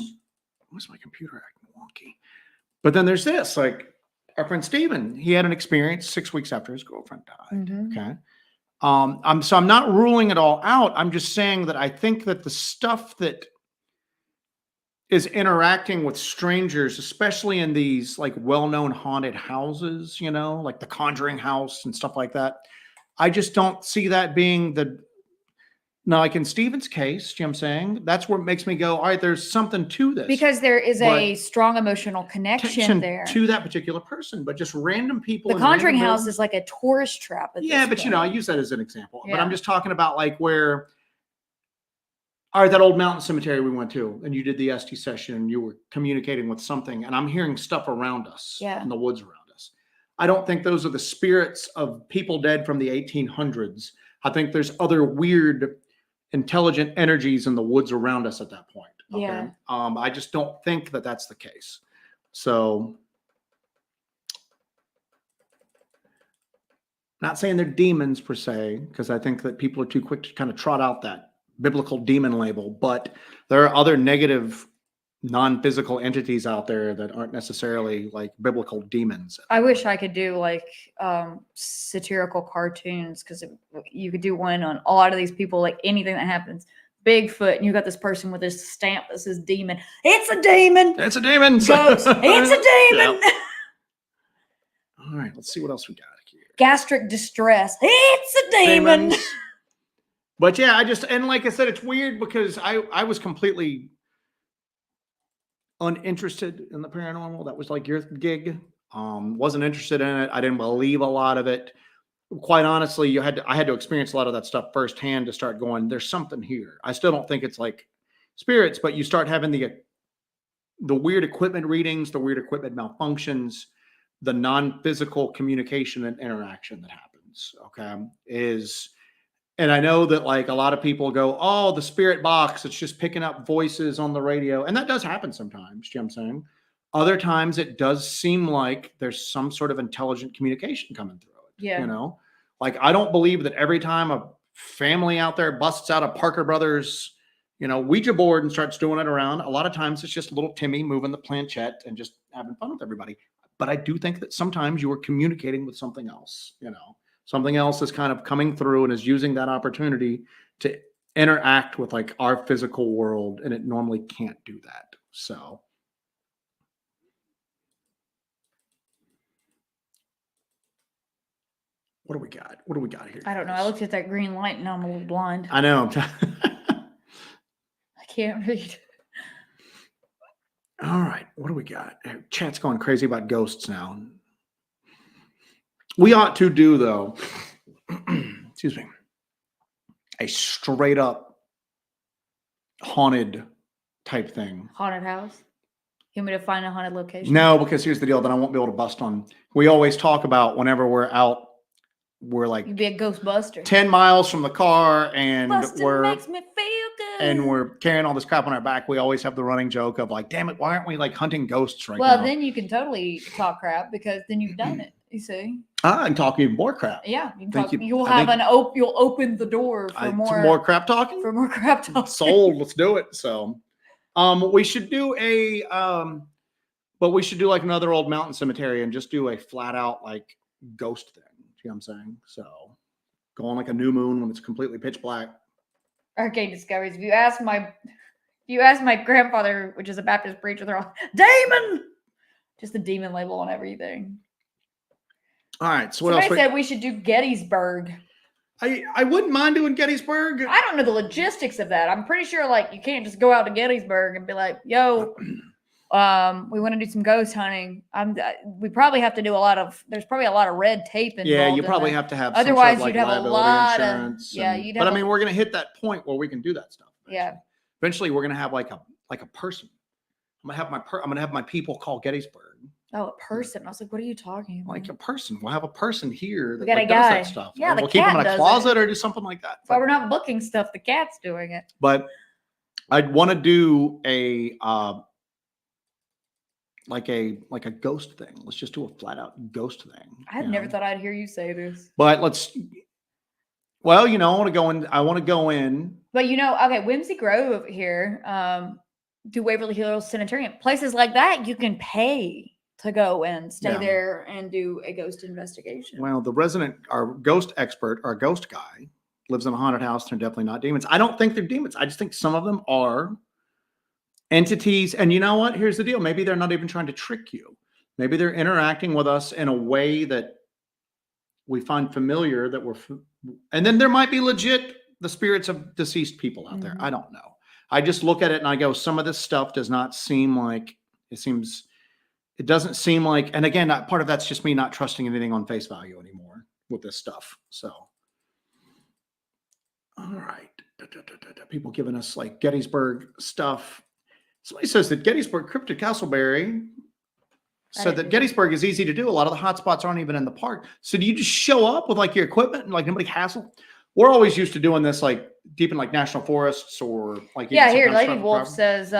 What's my computer acting wonky? But then there's this, like our friend Steven, he had an experience 6 weeks after his girlfriend died. Okay. I'm not ruling it all out. I'm just saying that I think that the stuff that is interacting with strangers, especially in these like well-known haunted houses, you know, like the Conjuring House and stuff like that, I just don't see that being now, like in Steven's case, you know what I'm saying? That's where it makes me go, all right, there's something to this. Because there is a strong emotional connection there. To that particular person, but just random people. The Conjuring House is like a tourist trap. Yeah, but you know, I use that as an example. Yeah. But I'm just talking about like where, all right, that old mountain cemetery we went to, and you did the ST session, and you were communicating with something, and I'm hearing stuff around us in the woods around us. I don't think those are the spirits of people dead from the 1800s. I think there's other weird intelligent energies in the woods around us at that point. Okay? Yeah. I just don't think that that's the case. So, not saying they're demons per se, because I think that people are too quick to kind of trot out that biblical demon label, but there are other negative non-physical entities out there that aren't necessarily like biblical demons. I wish I could do like satirical cartoons, because you could do one on a lot of these people, like anything that happens. Bigfoot, and you got this person with this stamp that says demon. It's a demon. It's a demon. Ghost. It's a demon. Yep. All right, let's see what else we got here. Gastric distress. It's a demon. Demons. But yeah, and like I said, it's weird because I was completely uninterested in the paranormal. That was like your gig. Wasn't interested in it. I didn't believe a lot of it. Quite honestly, I had to experience a lot of that stuff firsthand to start going, there's something here. I still don't think it's like spirits, but you start having the weird equipment readings, the weird equipment malfunctions, the non-physical communication and interaction that happens. Okay. And I know that like a lot of people go, oh, the spirit box, it's just picking up voices on the radio. And that does happen sometimes, you know what I'm saying? Other times it does seem like there's some sort of intelligent communication coming through it. Yeah. You know, like I don't believe that every time a family out there busts out a Parker Brothers, you know, Ouija board and starts doing it around. A lot of times it's just little Timmy moving the planchette and just having fun with everybody. But I do think that sometimes you are communicating with something else, you know. Something else is kind of coming through and is using that opportunity to interact with like our physical world, and it normally can't do that. So, what do we got? What do we got here? I don't know. I looked at that green light and now I'm a little blind. I know. I can't read. All right. What do we got? Chat's going crazy about ghosts now. We ought to do, though, excuse me, a straight up haunted type thing. Haunted house? You want me to find a haunted location? No, because here's the deal that I won't be able to bust on. We always talk about whenever we're out, we're like, you'd be a Ghostbuster. 10 miles from the car, and Bustin' makes me feel good. And we're carrying all this crap on our back. We always have the running joke of like, damn it, why aren't we like hunting ghosts right now? Well, then you can totally talk crap because then you've done it. You see? And talk even more crap. Yeah, you can talk. You'll open the door for more crap talking. For more crap talking. Sold. Let's do it. So, we should do but we should do like another old mountain cemetery and just do a flat out like ghost thing. You know what I'm saying? So, go on like a new moon when it's completely pitch black. Arcade Discoveries. If you ask my grandfather, which is a Baptist preacher, they're all demon. Just the demon label on everything. All right. So Somebody said we should do Gettysburg. I wouldn't mind doing Gettysburg. I don't know the logistics of that. I'm pretty sure like you can't just go out to Gettysburg and be like, yo, we want to do some ghost hunting. We probably have to do there's probably a lot of red tape involved. Yeah, you probably have to have otherwise some sort of, you'd like, have a lot of but I mean we're gonna hit that point where we can do that stuff. Eventually. Yeah. Eventually we're gonna have like a person. I'm gonna have my people call Gettysburg. Oh, a person. I was like, what are you talking about? Like a person. We'll have a person here that got a like, does guy. that stuff. Yeah, the we'll keep them cat in a does closet it. or do something like that. But we're not booking stuff. The cat's doing it. But I'd want to do a like a ghost thing. Let's just do a flat out ghost thing. I've never thought I'd hear you say this. But well, I want to go in. But okay, Whimsy Grove here, to Waverly Hills Sanitarium, places like that, you can pay to go and stay there and do a ghost investigation. Well, our ghost expert, our ghost guy, lives in a haunted house. They're definitely not demons. I don't think they're demons. I just think some of them are entities. And you know what? Here's the deal. Maybe they're not even trying to trick you. Maybe they're interacting with us in a way that we find familiar, and then there might be legit the spirits of deceased people out there. I don't know. I just look at it and I go, some of this stuff does not seem like it doesn't seem like, and again, part of that's just me not trusting anything on face value anymore with this stuff. So, all right. People giving us like Gettysburg stuff. Somebody says that Gettysburg, Cryptid Castleberry said that Gettysburg is easy to do. A lot of the hot spots aren't even in the park. So do you just show up with like your equipment and like nobody hassle? We're always used to doing this like deep in like national forests or like. Yeah, here, Lady Wolf says,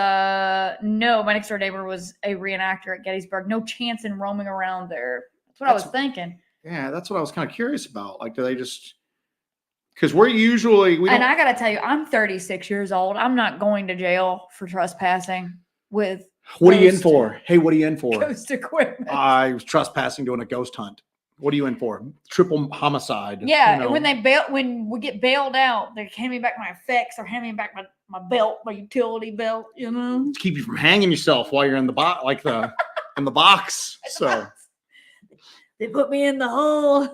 no, my next door neighbor was a reenactor at Gettysburg. No chance in roaming around there. That's what I was thinking. Yeah, that's what I was kind of curious about. Like, do they just, because we're usually, and I got to tell you, I'm 36 years old. I'm not going to jail for trespassing with. What are you in for? Hey, what are you in for? Ghost equipment. I was trespassing doing a ghost hunt. What are you in for? Triple homicide. Yeah, when we get bailed out, they hand me back my effects or hand me back my belt, my utility belt, To keep you from hanging yourself while you're in the box, like in the box. So they put me in the hole.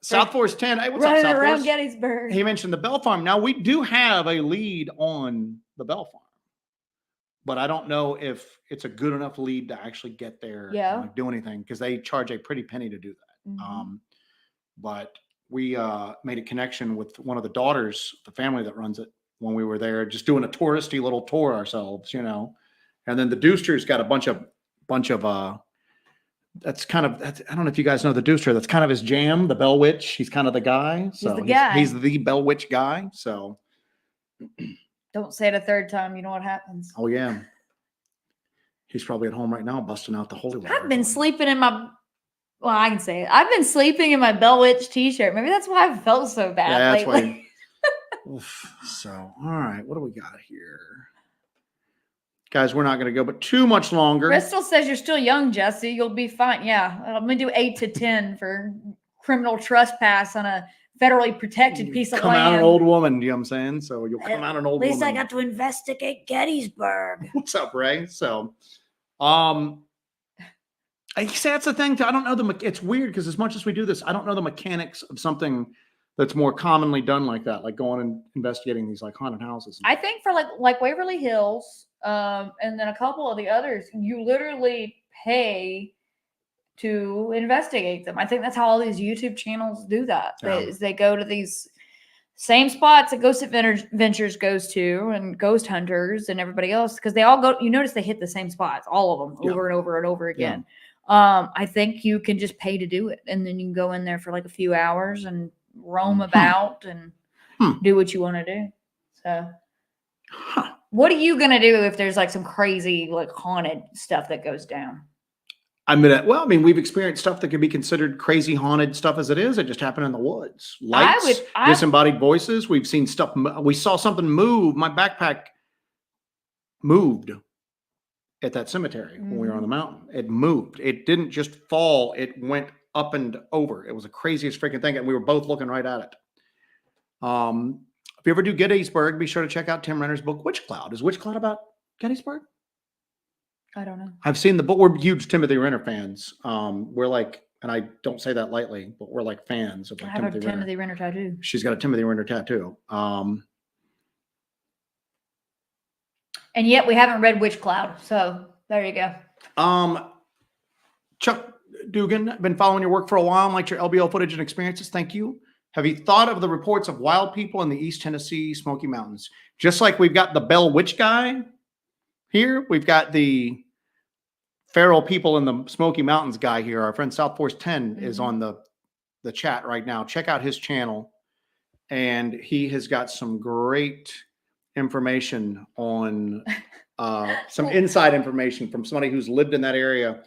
South Force 10. Hey, what's running up, South around Force? Gettysburg. He mentioned the Bell Farm. Now we do have a lead on the Bell Farm, but I don't know if it's a good enough lead to actually get there and like do anything because they charge a pretty penny to do that. But we made a connection with one of the daughters, the family that runs it, when we were there, just doing a touristy little tour ourselves, and then the Dooster's got a bunch of that's kind of, I don't know if you guys know the Dooster, that's kind of his jam, the Bell Witch. He's kind of the guy. So he's the Bell Witch guy. So don't say it a third time. You know what happens. Oh yeah. He's probably at home right now, busting out the holy water. I've been sleeping in I can say it. I've been sleeping in my Bell Witch t-shirt. Maybe that's why I felt so bad lately. So, all right. What do we got here? Guys, we're not going to go but too much longer. Crystal says you're still young, Jesse. You'll be fine. Yeah. I'm going to do 8 to 10 for criminal trespass on a federally protected piece of land. Come out an old woman, you know what I'm saying? So you'll come out an old woman. At least I got to investigate Gettysburg. What's up, Ray? So, I say that's the thing. I don't know it's weird because as much as we do this, I don't know the mechanics of something that's more commonly done like that, like going and investigating these like haunted houses. I think for like Waverly Hills, and then a couple of the others, you literally pay to investigate them. I think that's how all these YouTube channels do that. They go to these same spots that Ghost Adventures goes to and Ghost Hunters and everybody else, because they all go, you notice they hit the same spots, all of them over and over and over again. I think you can just pay to do it. And then you can go in there for like a few hours and roam about and do what you want to do. So what are you going to do if there's like some crazy, like haunted stuff that goes down? We've experienced stuff that could be considered crazy haunted stuff as it is. It just happened in the woods. Lights, disembodied voices. We've seen stuff. We saw something move. My backpack moved at that cemetery when we were on the mountain. It moved. It didn't just fall. It went up and over. It was the craziest freaking thing. And we were both looking right at it. If you ever do Gettysburg, be sure to check out Tim Renner's book, Witch Cloud. Is Witch Cloud about Gettysburg? I don't know. I've seen the book. We're huge Timothy Renner fans. We're like, and I don't say that lightly, but we're like fans of like I have a Timothy Renner tattoo. She's got a Timothy Renner tattoo. And yet we haven't read Witch Cloud. So there you go. Chuck Dugan, been following your work for a while and liked your LBO footage and experiences. Thank you. Have you thought of the reports of wild people in the East Tennessee Smoky Mountains? Just like we've got the Bell Witch guy here, we've got the feral people in the Smoky Mountains guy here, our friend South Force 10 is Mhm. on the chat right now. Check out his channel. And he has got some great information on some inside information from somebody who's lived in that area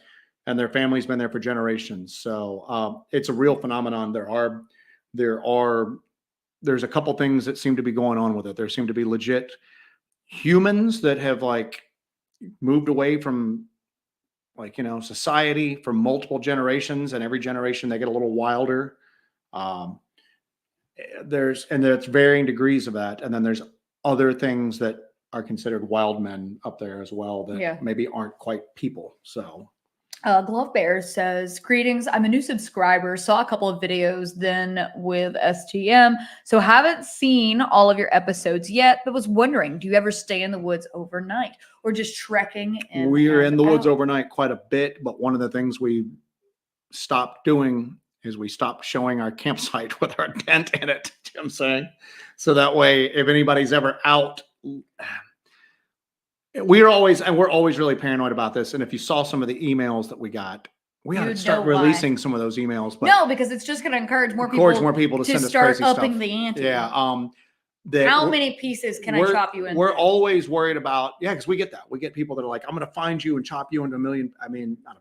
and their family's been there for generations. So it's a real phenomenon. There's a couple things that seem to be going on with it. There seem to be legit humans that have like moved away from like, society for multiple generations, and every generation they get a little wilder. Um, there's varying degrees of that, and then there's other things that are considered wild men up there as well that maybe aren't quite people. So Glove Bear says, greetings. I'm a new subscriber. Saw a couple of videos then with STM. So haven't seen all of your episodes yet, but was wondering, do you ever stay in the woods overnight or just trekking? We are in the woods overnight quite a bit, but one of the things we stopped doing is we stopped showing our campsite with our tent in it. You know what I'm saying? So that way, if anybody's ever out, we're always really paranoid about this. And if you saw some of the emails that we got, we ought to start releasing some of those emails. But no, because it's just going to encourage more people to send us start crazy upping stuff. the ante. Yeah. How many pieces can I chop you into? We're always worried about, because we get that. We get people that are like, I'm going to find you and chop you into not a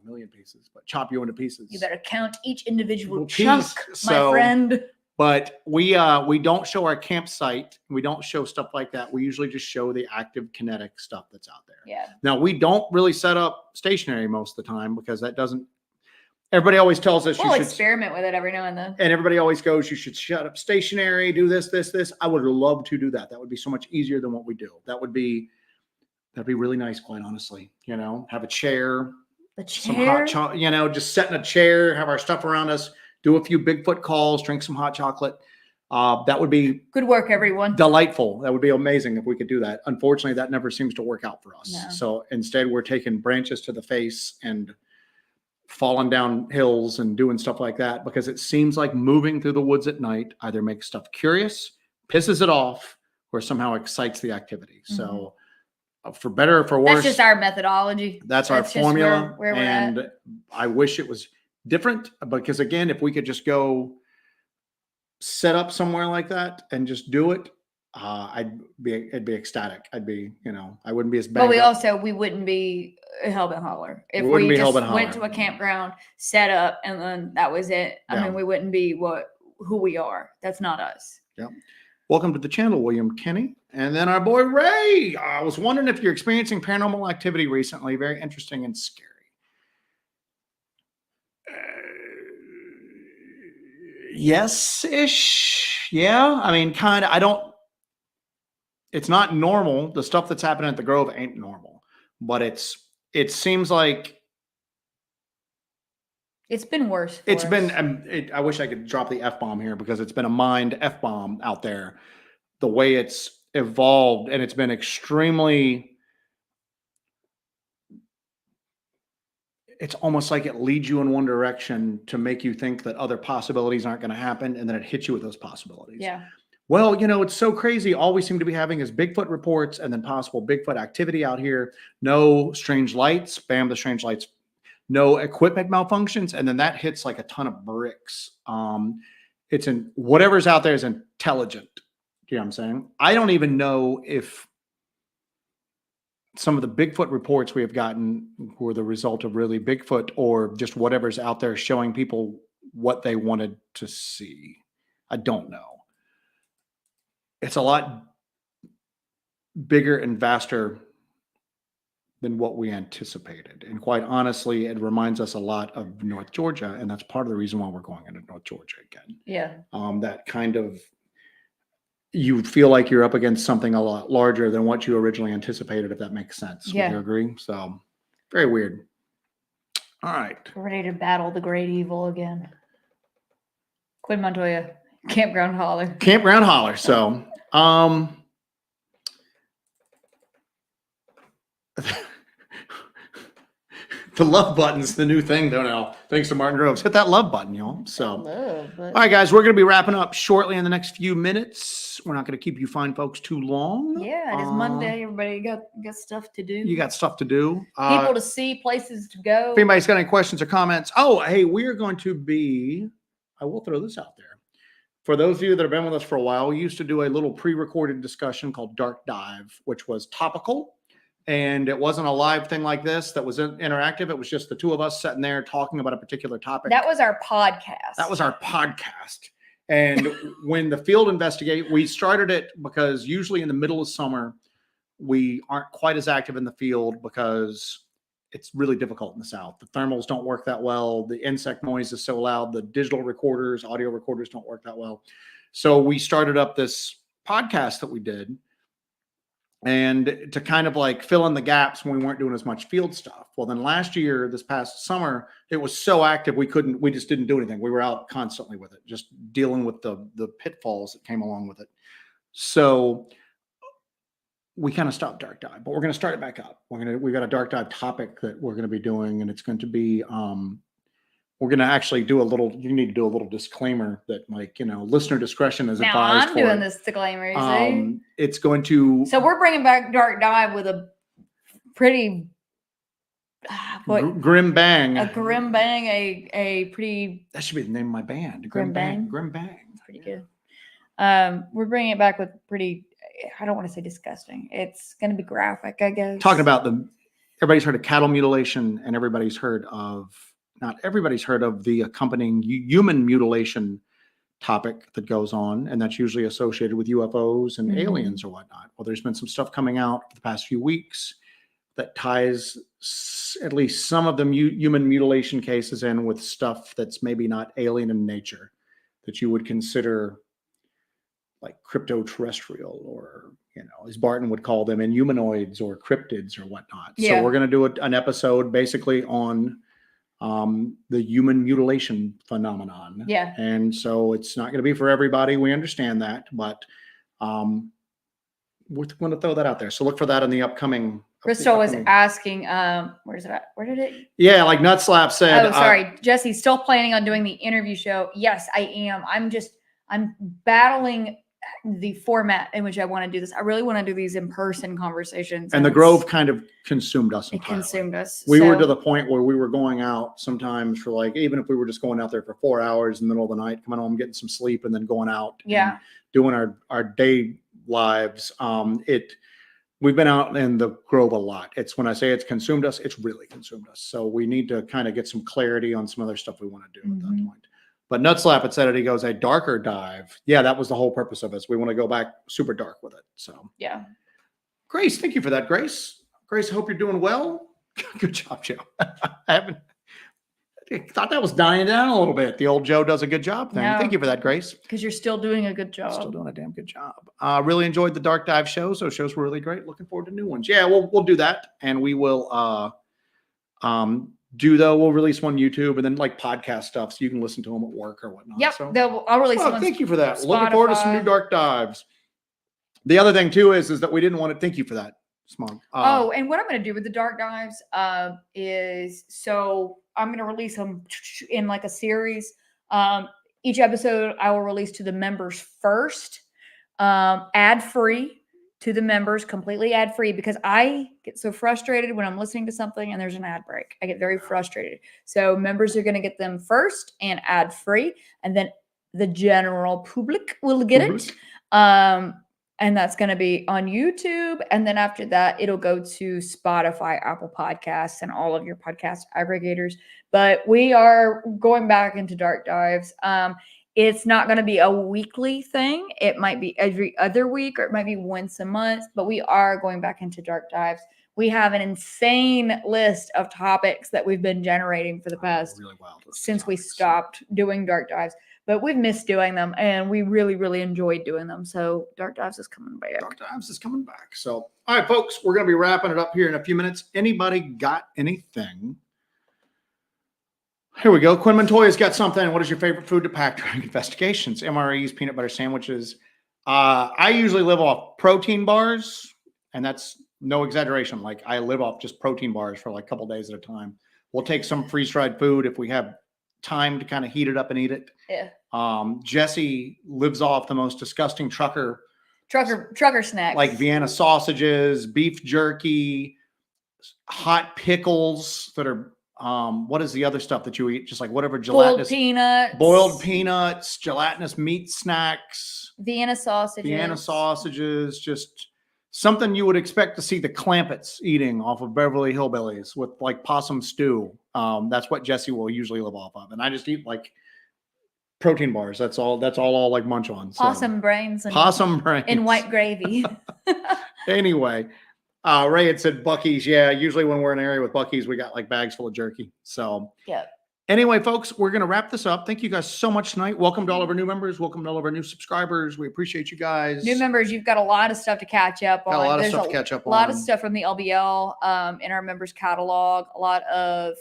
million pieces, but chop you into pieces. You better count each individual chunk, piece, my friend. But we don't show our campsite. We don't show stuff like that. We usually just show the active kinetic stuff that's out there. Yeah. Now, we don't really set up stationary most of the time because that doesn't. Everybody always tells us we'll experiment with it every now and then. And everybody always goes, you should shut up stationary, do this. I would love to do that. That would be so much easier than what we do. That'd be really nice, quite honestly. Have a chair, some hot chocolate, just sit in a chair, have our stuff around us, do a few Bigfoot calls, drink some hot chocolate. That would be good work, everyone. Delightful. That would be amazing if we could do that. Unfortunately, that never seems to work out for us. No. So instead, we're taking branches to the face and falling down hills and doing stuff like that because it seems like moving through the woods at night either makes stuff curious, pisses it off, or somehow excites the activity. Mm-hmm. So for better or for worse, that's just our methodology. That's our formula. Where we're at. I wish it was different because again, if we could just go set up somewhere like that and just do it, it'd be ecstatic. I'd be, I wouldn't be as bad. But we wouldn't be Hellbent Holler if we just went to a campground, set up, and then that was it. I mean, we wouldn't be who we are. That's not us. Yeah. Welcome to the channel, William Kenny, and then our boy Ray. I was wondering if you're experiencing paranormal activity recently. Very interesting and scary. Yes-ish. Yeah. I mean, kind of. It's not normal. The stuff that's happening at the Grove ain't normal, but it seems like it's been worse. I wish I could drop the F-bomb here because it's been a mind F-bomb out there. The way it's evolved, and it's been extremely, it's almost like it leads you in one direction to make you think that other possibilities aren't going to happen. And then it hits you with those possibilities. Yeah. Well, it's so crazy. All we seem to be having is Bigfoot reports and then possible Bigfoot activity out here. No strange lights. Bam, the strange lights. No equipment malfunctions. And then that hits like a ton of bricks. It's in whatever's out there is intelligent. You know what I'm saying? I don't even know if some of the Bigfoot reports we have gotten were the result of really Bigfoot or just whatever's out there showing people what they wanted to see. I don't know. It's a lot bigger and vaster than what we anticipated. And quite honestly, it reminds us a lot of North Georgia. And that's part of the reason why we're going into North Georgia again. Yeah. That kind of, you feel like you're up against something a lot larger than what you originally anticipated, if that makes sense. Yeah. Would you agree? So very weird. All right. We're ready to battle the great evil again. Quinn Montoya, Campground Holler. Campground Holler. So, The love button's the new thing though now. Thanks to Martin Groves. Hit that love button, y'all. So, Love, but all right, guys, we're going to be wrapping up shortly in the next few minutes. We're not going to keep you fine folks too long. yeah, it is Monday. Everybody got stuff to do. You got stuff to do. People to see, places to go. If anybody's got any questions or comments, hey, we are going to be, I will throw this out there. For those of you that have been with us for a while, we used to do a little pre-recorded discussion called Dark Dive, which was topical. And it wasn't a live thing like this that was interactive. It was just the two of us sitting there talking about a particular topic. That was our podcast. That was our podcast. And when the field investigate, we started it because usually in the middle of summer, we aren't quite as active in the field because it's really difficult in the South. The thermals don't work that well. The insect noise is so loud. The digital recorders, audio recorders don't work that well. So we started up this podcast that we did, and to kind of like fill in the gaps when we weren't doing as much field stuff. Well, then last year, this past summer, it was so active we just didn't do anything. We were out constantly with it, just dealing with the pitfalls that came along with it. So we kind of stopped Dark Dive, but we're going to start it back up. We've got a Dark Dive topic that we're going to be doing, and it's going to be, we're going to actually you need to do a little disclaimer that listener discretion is advised. I'm doing this disclaimer, you see? It's going to. So we're bringing back Dark Dive with a pretty, grim bang. A grim bang, a pretty. That should be the name of my band. Grim bang. Grim bang. That's pretty good. We're bringing it back with pretty, I don't want to say disgusting. It's going to be graphic, I guess. Talking about everybody's heard of cattle mutilation, and not everybody's heard of the accompanying human mutilation topic that goes on, and that's usually associated with UFOs and aliens or whatnot. Well, there's been some stuff coming out for the past few weeks that ties at least some of the human mutilation cases in with stuff that's maybe not alien in nature, that you would consider like crypto-terrestrial, or as Barton would call them, inhumanoids or cryptids or whatnot. Yeah. So we're going to do an episode basically on the human mutilation phenomenon. Yeah. And so it's not going to be for everybody. We understand that, but we're going to throw that out there. So look for that in the upcoming. Crystal was asking, where's it at? Where did it? Yeah, like Nutslap said. Oh, sorry. Jesse's still planning on doing the interview show. Yes, I am. I'm battling the format in which I want to do this. I really want to do these in-person conversations. And the Grove kind of consumed us entirely. It consumed us. We were to the point where we were going out sometimes for even if we were just going out there for 4 hours in the middle of the night, coming home, getting some sleep, and then going out and doing our day lives. We've been out in the Grove a lot. It's when I say it's consumed us, it's really consumed us. So we need to kind of get some clarity on some other stuff we want to do at that point. But Nutslap had said it. He goes, a darker dive. Yeah, that was the whole purpose of this. We want to go back super dark with it. So yeah. Grace, thank you for that, Grace. Grace, I hope you're doing well. Good job, Joe. I thought that was dying down a little bit. The old Joe does a good job thing. No, thank you for that, Grace. Because you're still doing a good job. Still doing a damn good job. Really enjoyed the Dark Dive shows. Those shows were really great. Looking forward to new ones. Yeah, we'll do that, and we will we'll release one YouTube and then like podcast stuff so you can listen to them at work or whatnot. Yep. So, I'll release one. Thank you for that. Spotify. Looking forward to some new Dark Dives. The other thing too is that we didn't want to thank you for that, Smug. And what I'm going to do with the Dark Dives is so I'm going to release them in like a series. Each episode I will release to the members first, ad-free. To the members, completely ad-free, because I get so frustrated when I'm listening to something and there's an ad break. I get very frustrated. So members are going to get them first and ad-free, and then the general public will get it. And that's going to be on YouTube. And then after that, it'll go to Spotify, Apple Podcasts, and all of your podcast aggregators. But we are going back into Dark Dives. It's not going to be a weekly thing. It might be every other week, or it might be once a month, but we are going back into Dark Dives. We have an insane list of topics that we've been generating for the past, since we stopped doing Dark Dives, but we've missed doing them, and we really, really enjoyed doing them. So Dark Dives is coming back. Dark Dives is coming back. So, all right, folks, we're going to be wrapping it up here in a few minutes. Anybody got anything? Here we go. Quinn Montoya's got something. What is your favorite food to pack during investigations? MREs, peanut butter sandwiches. I usually live off protein bars, and that's no exaggeration. Like I live off just protein bars for like a couple days at a time. We'll take some freeze-dried food if we have time to kind of heat it up and eat it. Yeah. Jesse lives off the most disgusting trucker snacks, like Vienna sausages, beef jerky, hot pickles that are what is the other stuff that you eat? Just like whatever gelatinous boiled peanuts, gelatinous meat snacks, Vienna sausages, just something you would expect to see the Clampetts eating off of Beverly Hillbillies with like possum stew. That's what Jesse will usually live off of. And I just eat like protein bars. That's all I'll like munch on. So. Possum brains and white gravy. Anyway, Ray had said Buc-ee's. Yeah, usually when we're in an area with Buc-ee's, we got like bags full of jerky. So yeah. Anyway, folks, we're going to wrap this up. Thank you guys so much tonight. Welcome to all of our new members. Welcome to all of our new subscribers. We appreciate you guys. New members, you've got a lot of stuff to catch up on. Got a lot of stuff to catch up on. A lot of stuff from the LBL in our members catalog. A lot of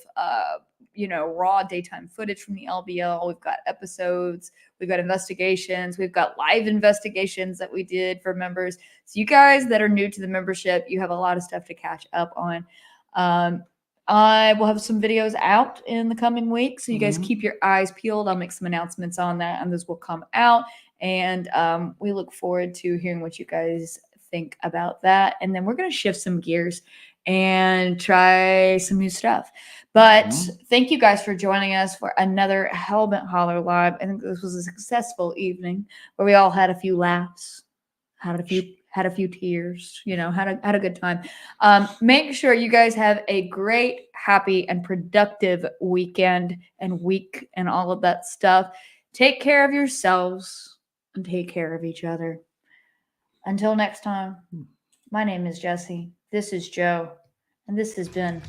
raw daytime footage from the LBL. We've got episodes. We've got investigations. We've got live investigations that we did for members. So you guys that are new to the membership, you have a lot of stuff to catch up on. I will have some videos out in the coming weeks, so you guys keep your eyes peeled. I'll make some announcements on that, and those will come out. And we look forward to hearing what you guys think about that. And then we're going to shift some gears and try some new stuff. But thank you guys for joining us for another Hellbent Holler Live. I think this was a successful evening where we all had a few laughs, had a few tears, had a good time. Make sure you guys have a great, happy, and productive weekend and week and all of that stuff. Take care of yourselves and take care of each other. Until next time, my name is Jessie. This is Joe, and this has been